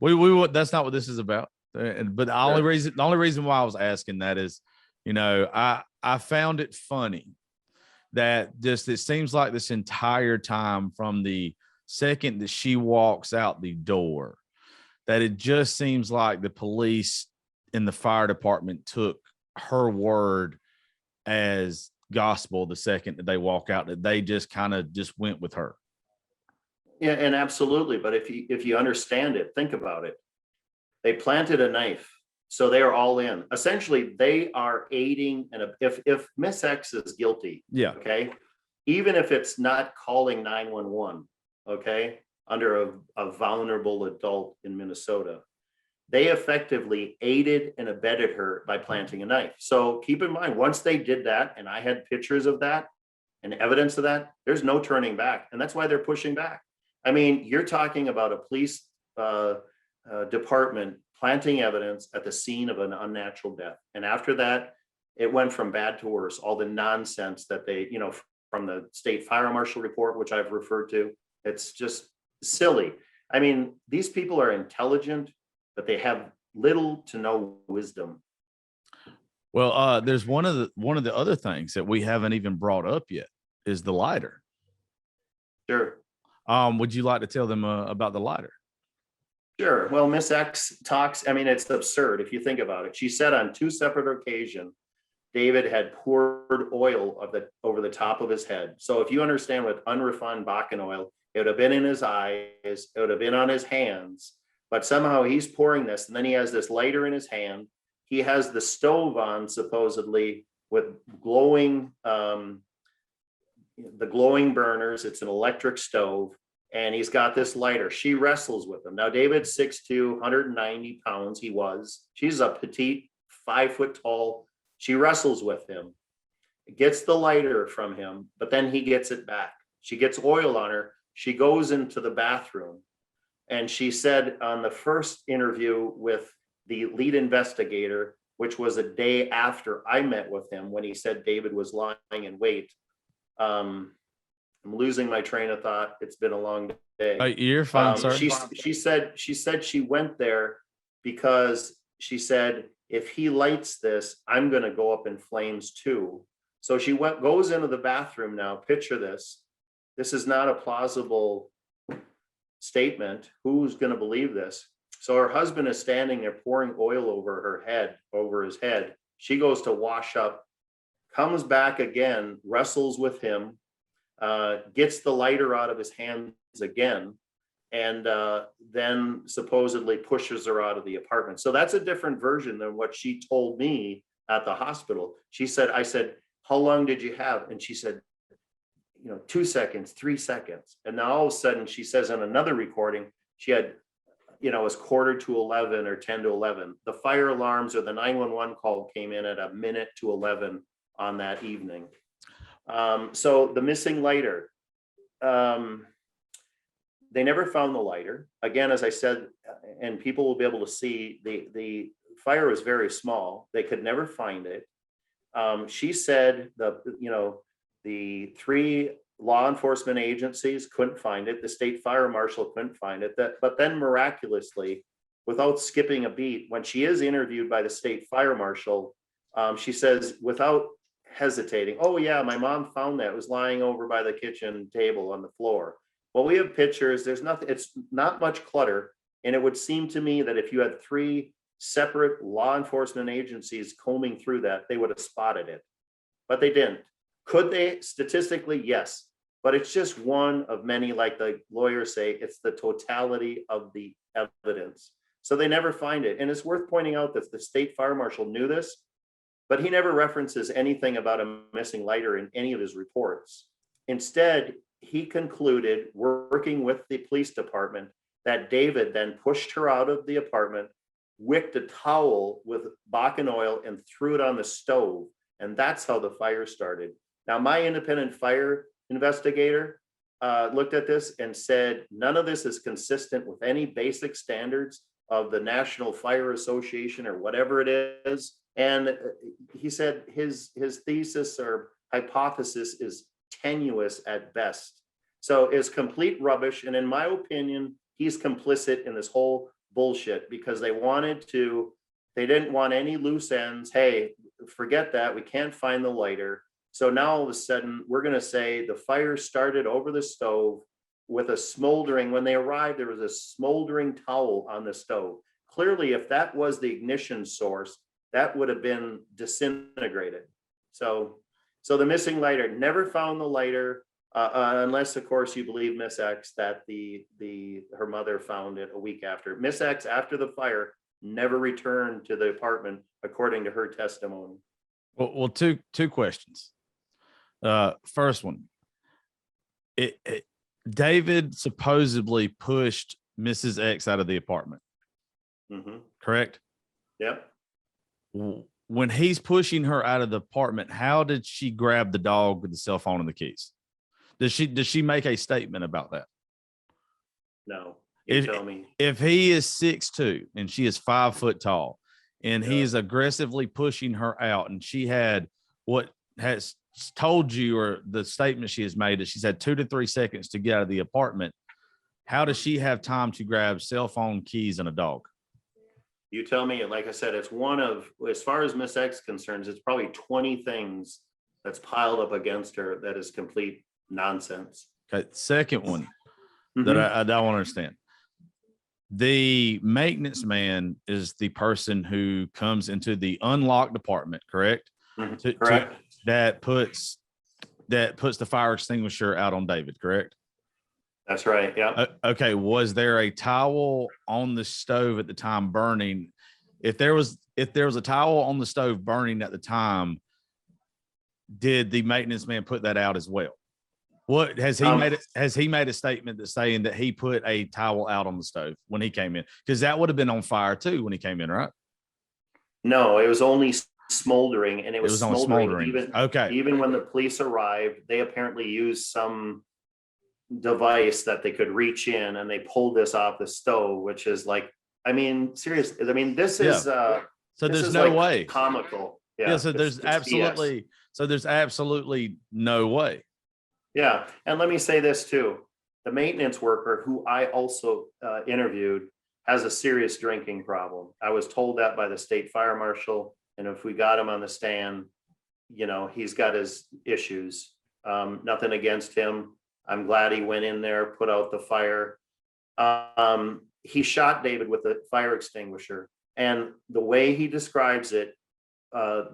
we that's not what this is about. But the only reason why I was asking that is, I found it funny that just, it seems like this entire time, from the second that she walks out the door, that it just seems like the police and the fire department took her word as gospel the second that they walk out, that they just kind of just went with her. Yeah, and absolutely. But if you understand it, think about it. They planted a knife. So they are all in. Essentially, they are aiding. And if Miss X is guilty, yeah, okay, even if it's not calling 911, okay, under a vulnerable adult in Minnesota, they effectively aided and abetted her by planting a knife. So keep in mind, once they did that, and I had pictures of that and evidence of that, there's no turning back. And that's why they're pushing back. I mean, you're talking about a police department planting evidence at the scene of an unnatural death. And after that, it went from bad to worse. All the nonsense that they, from the state fire marshal report, which I've referred to, it's just silly. I mean, these people are intelligent, but they have little to no wisdom. Well, there's one of the other things that we haven't even brought up yet is the lighter. Sure. Would you like to tell them about the lighter? Sure. Well, Miss X talks, I mean, it's absurd if you think about it. She said on 2 separate occasions, David had poured oil over the top of his head. So if you understand, with unrefined Bakken oil, it would have been in his eyes, it would have been on his hands, but somehow he's pouring this, and then he has this lighter in his hand. He has the stove on, supposedly, with glowing the glowing burners. It's an electric stove, and he's got this lighter. She wrestles with him. Now, David's 6'2", 190 pounds. She's a petite, 5 foot tall. She wrestles with him, gets the lighter from him, but then he gets it back. She gets oil on her. She goes into the bathroom, and she said on the first interview with the lead investigator, which was a day after I met with him, when he said David was lying in wait. I'm losing my train of thought. It's been a long day. You're fine, sir. She said she went there because she said, if he lights this, I'm going to go up in flames too. So she goes into the bathroom. Now, picture this. This is not a plausible statement. Who's going to believe this? So her husband is standing there pouring oil over his head. She goes to wash up, comes back again, wrestles with him, gets the lighter out of his hands again, and then supposedly pushes her out of the apartment. So that's a different version than what she told me at the hospital. I said, how long did you have? And she said, 2 seconds, 3 seconds. And now all of a sudden she says in another recording, she had, it was 11:45 or 10 to 11. The fire alarms or the 911 call came in at 11:50 on that evening. So the missing lighter, they never found the lighter. Again, as I said, and people will be able to see, the fire was very small. They could never find it. She said the 3 law enforcement agencies couldn't find it. The state fire marshal couldn't find it. But then miraculously, without skipping a beat, when she is interviewed by the state fire marshal, she says without hesitating, oh yeah, my mom found that. It was lying over by the kitchen table on the floor. Well, we have pictures. There's nothing. It's not much clutter. And it would seem to me that if you had 3 separate law enforcement agencies combing through that, they would have spotted it. But they didn't. Could they? Statistically, yes. But it's just one of many, like the lawyers say, it's the totality of the evidence. So they never find it. And it's worth pointing out that the state fire marshal knew this, but he never references anything about a missing lighter in any of his reports. Instead, he concluded, working with the police department, that David then pushed her out of the apartment, wicked a towel with Bakken oil and threw it on the stove. And that's how the fire started. Now, my independent fire investigator looked at this and said, none of this is consistent with any basic standards of the National Fire Association or whatever it is. And he said his thesis or hypothesis is tenuous at best. So it's complete rubbish. And in my opinion, he's complicit in this whole bullshit because they didn't want any loose ends. Hey, forget that. We can't find the lighter. So now all of a sudden, we're going to say the fire started over the stove with a smoldering. When they arrived, there was a smoldering towel on the stove. Clearly, if that was the ignition source, that would have been disintegrated. So the missing lighter, never found the lighter, unless, of course, you believe Miss X that her mother found it a week after. Miss X, after the fire, never returned to the apartment, according to her testimony. Well, two questions. First one, David supposedly pushed Mrs. X out of the apartment. Mm-hmm. Correct? Yep. When he's pushing her out of the apartment, how did she grab the dog with the cell phone and the keys? Does she make a statement about that? No. Tell me. If he is 6'2" and she is 5 foot tall, and he is aggressively pushing her out, and she had what has told you, or the statement she has made, that she's had 2 to 3 seconds to get out of the apartment, how does she have time to grab cell phone, keys, and a dog? You tell me. Like I said, it's one of, as far as Miss X concerns, it's probably 20 things that's piled up against her that is complete nonsense. Okay. Second one that I don't understand. The maintenance man is the person who comes into the unlocked apartment, correct? Correct. That puts the fire extinguisher out on David, correct? That's right. Yeah. Okay. Was there a towel on the stove at the time burning? If there was a towel on the stove burning at the time, did the maintenance man put that out as well? What has he Um, made? Has he made a statement that saying that he put a towel out on the stove when he came in? Because that would have been on fire too when he came in, right? no, it was only smoldering, and it It was was on smoldering smoldering. Okay. even when the police arrived. They apparently used some device that they could reach in, and they pulled this off the stove, which is like, I mean, seriously, I mean, Yeah. So this there's is no like way. comical. Yeah. Yeah, So there's it's BS. absolutely. So there's absolutely no way. Yeah, and let me say this too. The maintenance worker who I also interviewed has a serious drinking problem. I was told that by the state fire marshal, and if we got him on the stand, you know, he's got his issues. Nothing against him. I'm glad he went in there, put out the fire. He shot David with a fire extinguisher, and the way he describes it,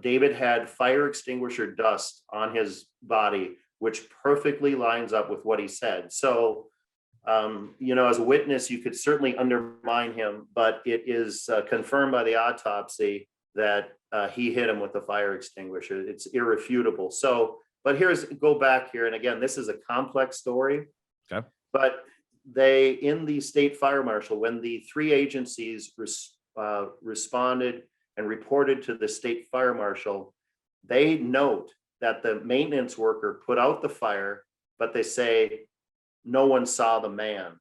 David had fire extinguisher dust on his body, which perfectly lines up with what he said. So, you know, as a witness, you could certainly undermine him, but it is confirmed by the autopsy that he hit him with the fire extinguisher. It's irrefutable. So, but go back here. And again, this is a complex story. Okay. But they, in the state fire marshal, when the three agencies responded and reported to the state fire marshal, they note that the maintenance worker put out the fire, but they say no one saw the man,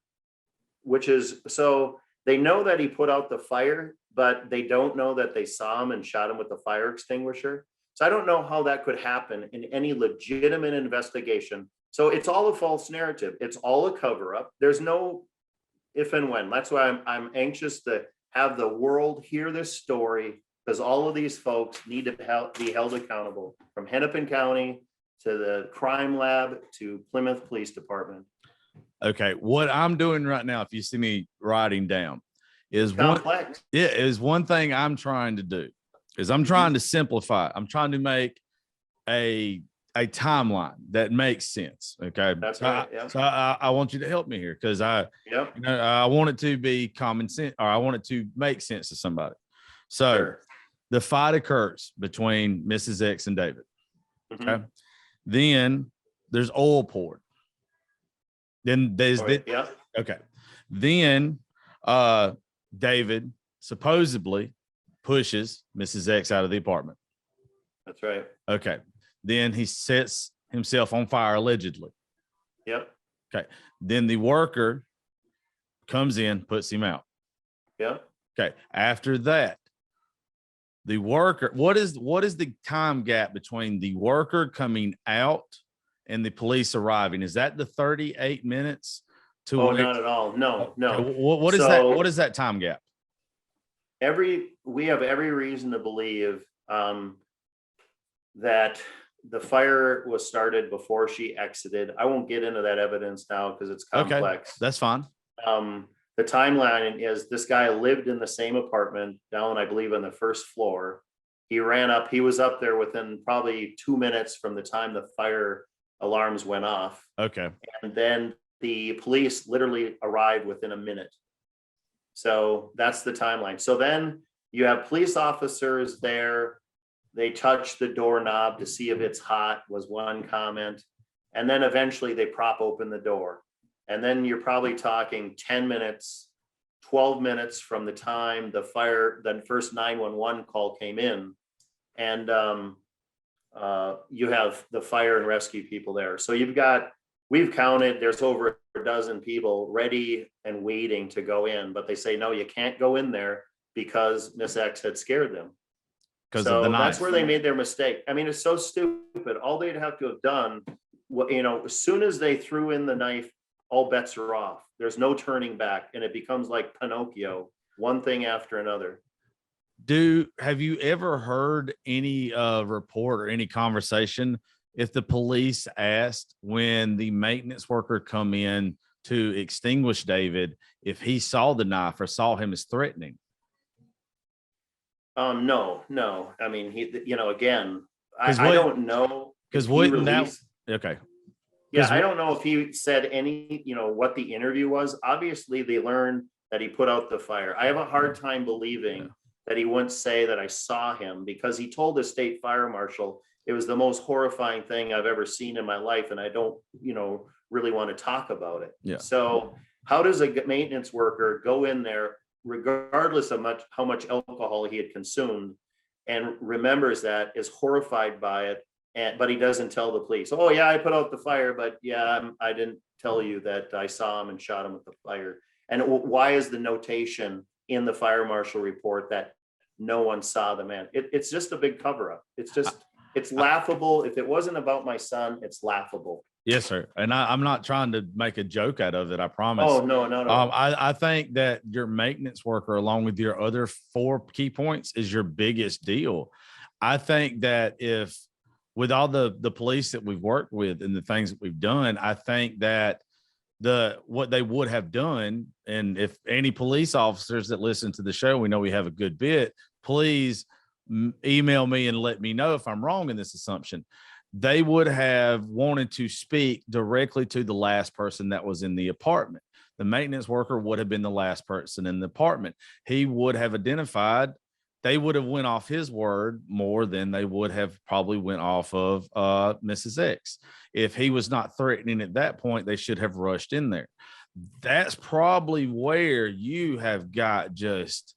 which is, so they know that he put out the fire, but they don't know that they saw him and shot him with the fire extinguisher. So I don't know how that could happen in any legitimate investigation. So it's all a false narrative. It's all a cover up. There's no if and when. That's why I'm anxious to have the world hear this story, because all of these folks need to be held accountable, from Hennepin County to the crime lab to Plymouth Police Department. Okay. What I'm doing right now, if you see me writing down, is complex. One thing I'm trying to do is I'm trying to simplify. I'm trying to make a timeline that makes sense. Okay. That's right. Yeah. So I want you to help me here, because I want it to be common sense, or I want it to make sense to somebody. So Sure. the fight occurs between Mrs. X and David. Mhm. Okay. Then there's oil poured. Then there's okay. Then David supposedly pushes Mrs. X out of the apartment. That's right. Okay. Then he sets himself on fire, allegedly. Yep. Okay. Then the worker comes in, puts him out. Yep. Okay. After that, the worker, what is the time gap between the worker coming out and the police arriving? Is that the 38 minutes? Not at all. No. Okay. What is that? What is that time gap? We have every reason to believe that the fire was started before she exited. I won't get into that evidence now because it's complex. Okay, that's fine. The timeline is this guy lived in the same apartment down, I believe, on the first floor. He was up there within probably 2 minutes from the time the fire alarms went off. Okay. And then the police literally arrived within a minute. So that's the timeline. So then you have police officers there. They touch the doorknob to see if it's hot, was one comment. And then eventually they prop open the door. And then you're probably talking 10 minutes, 12 minutes from the time the first 911 call came in. And you have the fire and rescue people there. So we've counted, there's over a dozen people ready and waiting to go in, but they say, no, you can't go in there because Miss X had scared them. So that's where they made their mistake. I mean, it's so stupid. All they'd have to have done, as soon as they threw in the knife, all bets are off. There's no turning back, and it becomes like Pinocchio, one thing after another. Have you ever heard any report or any conversation if the police asked when the maintenance worker come in to extinguish David, if he saw the knife or saw him as threatening? No. I mean, again, I don't know. Because wouldn't that, okay. Yeah, I don't know if he said any, what the interview was. Obviously, they learned that he put out the fire. I have a hard time believing that he wouldn't say that I saw him, because he told the state fire marshal it was the most horrifying thing I've ever seen in my life, and I don't, really want to talk about it. Yeah. So how does a maintenance worker go in there, regardless of how much alcohol he had consumed, and remembers that, is horrified by it, but he doesn't tell the police, oh yeah, I put out the fire, but yeah, I didn't tell you that I saw him and shot him with the fire. And why is the notation in the fire marshal report that no one saw the man? It's just a big cover up. It's laughable. If it wasn't about my son, it's laughable. Yes, sir. And I'm not trying to make a joke out of it, I promise. Oh, no. I think that your maintenance worker, along with your other 4 key points, is your biggest deal. I think that with all the police that we've worked with and the things that we've done, I think that what they would have done, and if any police officers that listen to the show, we know we have a good bit, please email me and let me know if I'm wrong in this assumption. They would have wanted to speak directly to the last person that was in the apartment. The maintenance worker would have been the last person in the apartment. He would have identified, they would have went off his word more than they would have probably went off of Mrs. X. If he was not threatening at that point, they should have rushed in there. That's probably where you have got just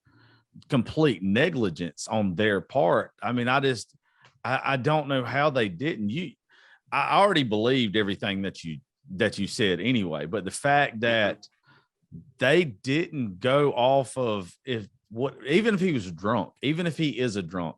complete negligence on their part. I mean, I don't know how they didn't. I already believed everything that you said anyway, but the fact that they didn't go off of even if he was drunk, even if he is a drunk,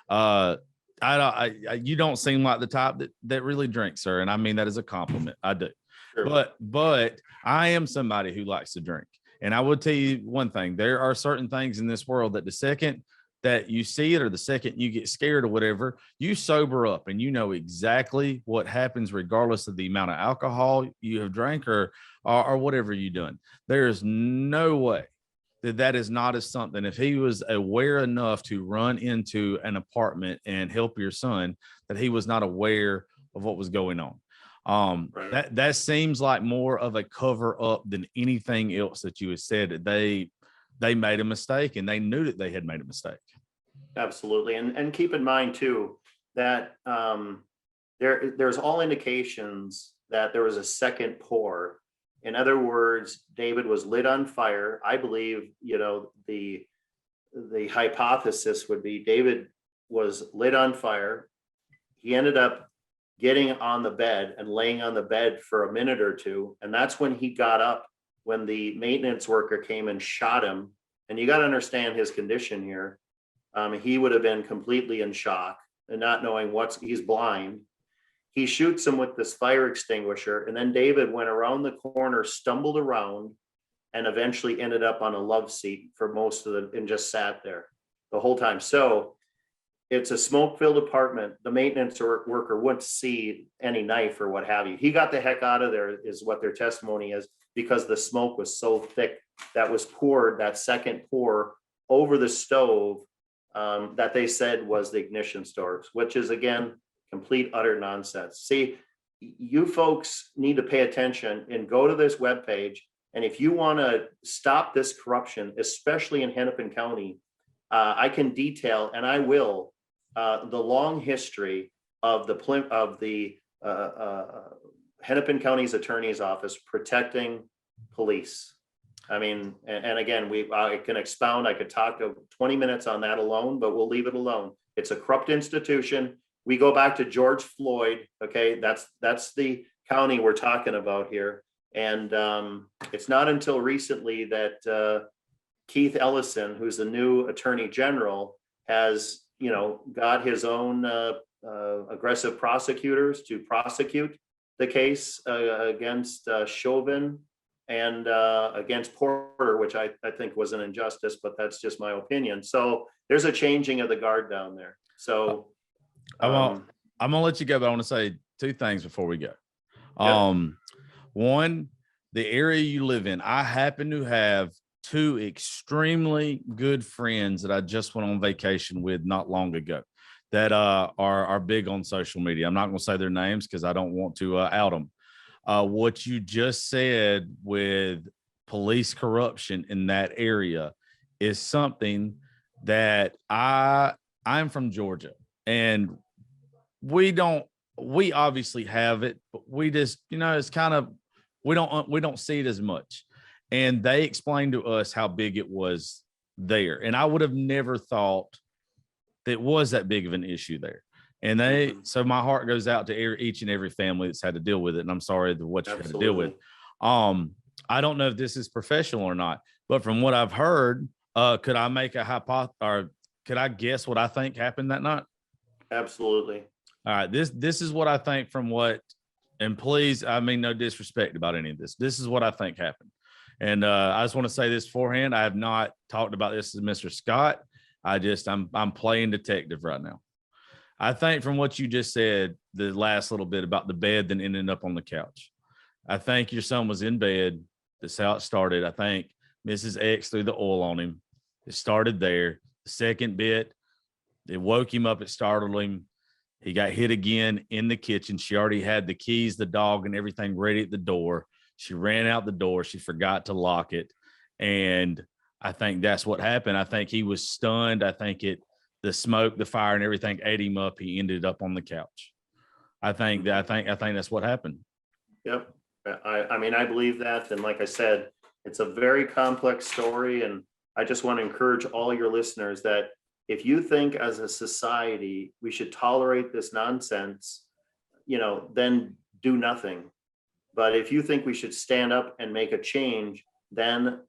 you don't seem like the type that really drinks, sir. And I mean that as a compliment. I do. Sure. But I am somebody who likes to drink. And I will tell you one thing, there are certain things in this world that the second that you see it, or the second you get scared or whatever, you sober up and you know exactly what happens regardless of the amount of alcohol you have drank or whatever you're doing. There is no way that is not as something. If he was aware enough to run into an apartment and help your son, that he was not aware of what was going on. Right. That seems like more of a cover up than anything else that you had said. That they made a mistake and they knew that they had made a mistake. Absolutely. And keep in mind too, that there's all indications that there was a second pour. In other words, David was lit on fire. I believe, the hypothesis would be David was lit on fire. He ended up getting on the bed and laying on the bed for a minute or two. And that's when he got up, when the maintenance worker came and shot him. And you got to understand his condition here. He would have been completely in shock and not knowing he's blind. He shoots him with this fire extinguisher. And then David went around the corner, stumbled around, and eventually ended up on a love seat for most of and just sat there the whole time. So it's a smoke-filled apartment. The maintenance worker wouldn't see any knife or what have you. He got the heck out of there, is what their testimony is, because the smoke was so thick that was poured, that second pour, over the stove that they said was the ignition source, which is, again, complete, utter nonsense. See, you folks need to pay attention and go to this webpage. And if you want to stop this corruption, especially in Hennepin County, I can detail, and I will, the long history of the Hennepin County's attorney's office protecting police. I mean, and again, I can expound. I could talk 20 minutes on that alone, but we'll leave it alone. It's a corrupt institution. We go back to George Floyd. Okay, that's the county we're talking about here. And it's not until recently that Keith Ellison, who's the new attorney general, has got his own aggressive prosecutors to prosecute the case against Chauvin and against Porter, which I think was an injustice, but that's just my opinion. So there's a changing of the guard down there. So I'm gonna let you go, but I want to say 2 things before we go. Yep. One, the area you live in, I happen to have 2 extremely good friends that I just went on vacation with not long ago that are big on social media. I'm not going to say their names because I don't want to out them. What you just said with police corruption in that area is something that I'm from Georgia, and we obviously have it, but we just, it's kind of, we don't see it as much. And they explained to us how big it was there. And I would have never thought that it was that big of an issue there. And so my heart goes out to each and every family that's had to deal with it. And I'm sorry that what you had to deal with. I don't know if this is professional or not, but from what I've heard, could I make a hypothesis, or could I guess what I think happened that night? Absolutely. All right. This is what I think from what, and please, I mean, no disrespect about any of this. This is what I think happened. And I just want to say this beforehand. I have not talked about this with Mr. Scott. I'm playing detective right now. I think from what you just said, the last little bit about the bed, then ending up on the couch. I think your son was in bed. That's how it started. I think Mrs. X threw the oil on him. It started there. The second bit, it woke him up. It startled him. He got hit again in the kitchen. She already had the keys, the dog, and everything ready at the door. She ran out the door. She forgot to lock it. And I think that's what happened. I think he was stunned. I think the smoke, the fire, and everything ate him up. He ended up on the couch. I think that's what happened. Yep. I mean, I believe that. And like I said, it's a very complex story. And I just want to encourage all your listeners that if you think as a society we should tolerate this nonsense, then do nothing. But if you think we should stand up and make a change, then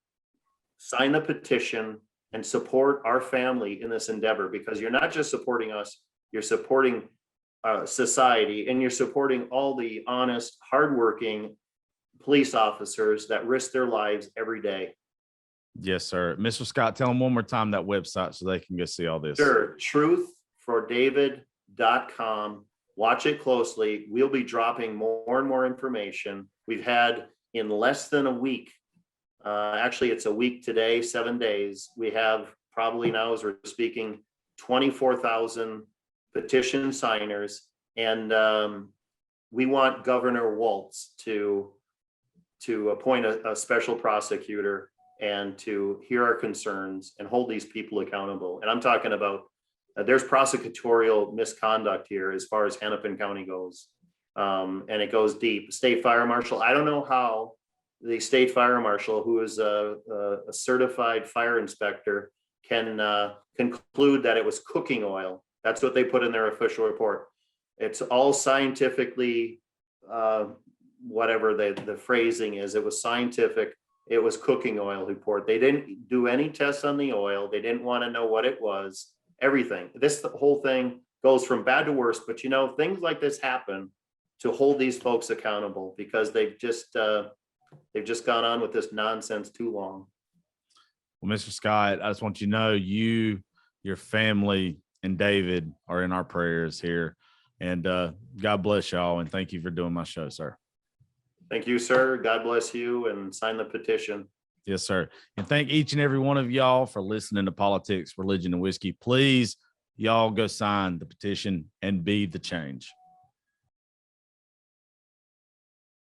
sign a petition and support our family in this endeavor, because you're not just supporting us, you're supporting society, and you're supporting all the honest, hardworking police officers that risk their lives every day. Yes, sir. Mr. Scott, tell them one more time that website so they can go see all this. Sure. truthfordavid.com. Watch it closely. We'll be dropping more and more information. We've had in less than a week, actually it's a week today, 7 days. We have probably now, as we're speaking, 24,000 petition signers. And we want Governor Walz to appoint a special prosecutor and to hear our concerns and hold these people accountable. And I'm talking about, there's prosecutorial misconduct here as far as Hennepin County goes. And it goes deep. State Fire Marshal, I don't know how the State Fire Marshal, who is a certified fire inspector, can conclude that it was cooking oil. That's what they put in their official report. It's all scientifically, whatever the phrasing is, it was scientific. It was cooking oil report. They didn't do any tests on the oil. They didn't want to know what it was, everything. The whole thing goes from bad to worse, but things like this happen to hold these folks accountable, because they've just gone on with this nonsense too long. Well, Mr. Scott, I just want you to know your family and David are in our prayers here, and God bless y'all. And thank you for doing my show, sir. Thank you, sir. God bless you, and sign the petition. Yes, sir. And thank each and every one of y'all for listening to Politics, Religion, and Whiskey. Please, y'all go sign the petition and be the change.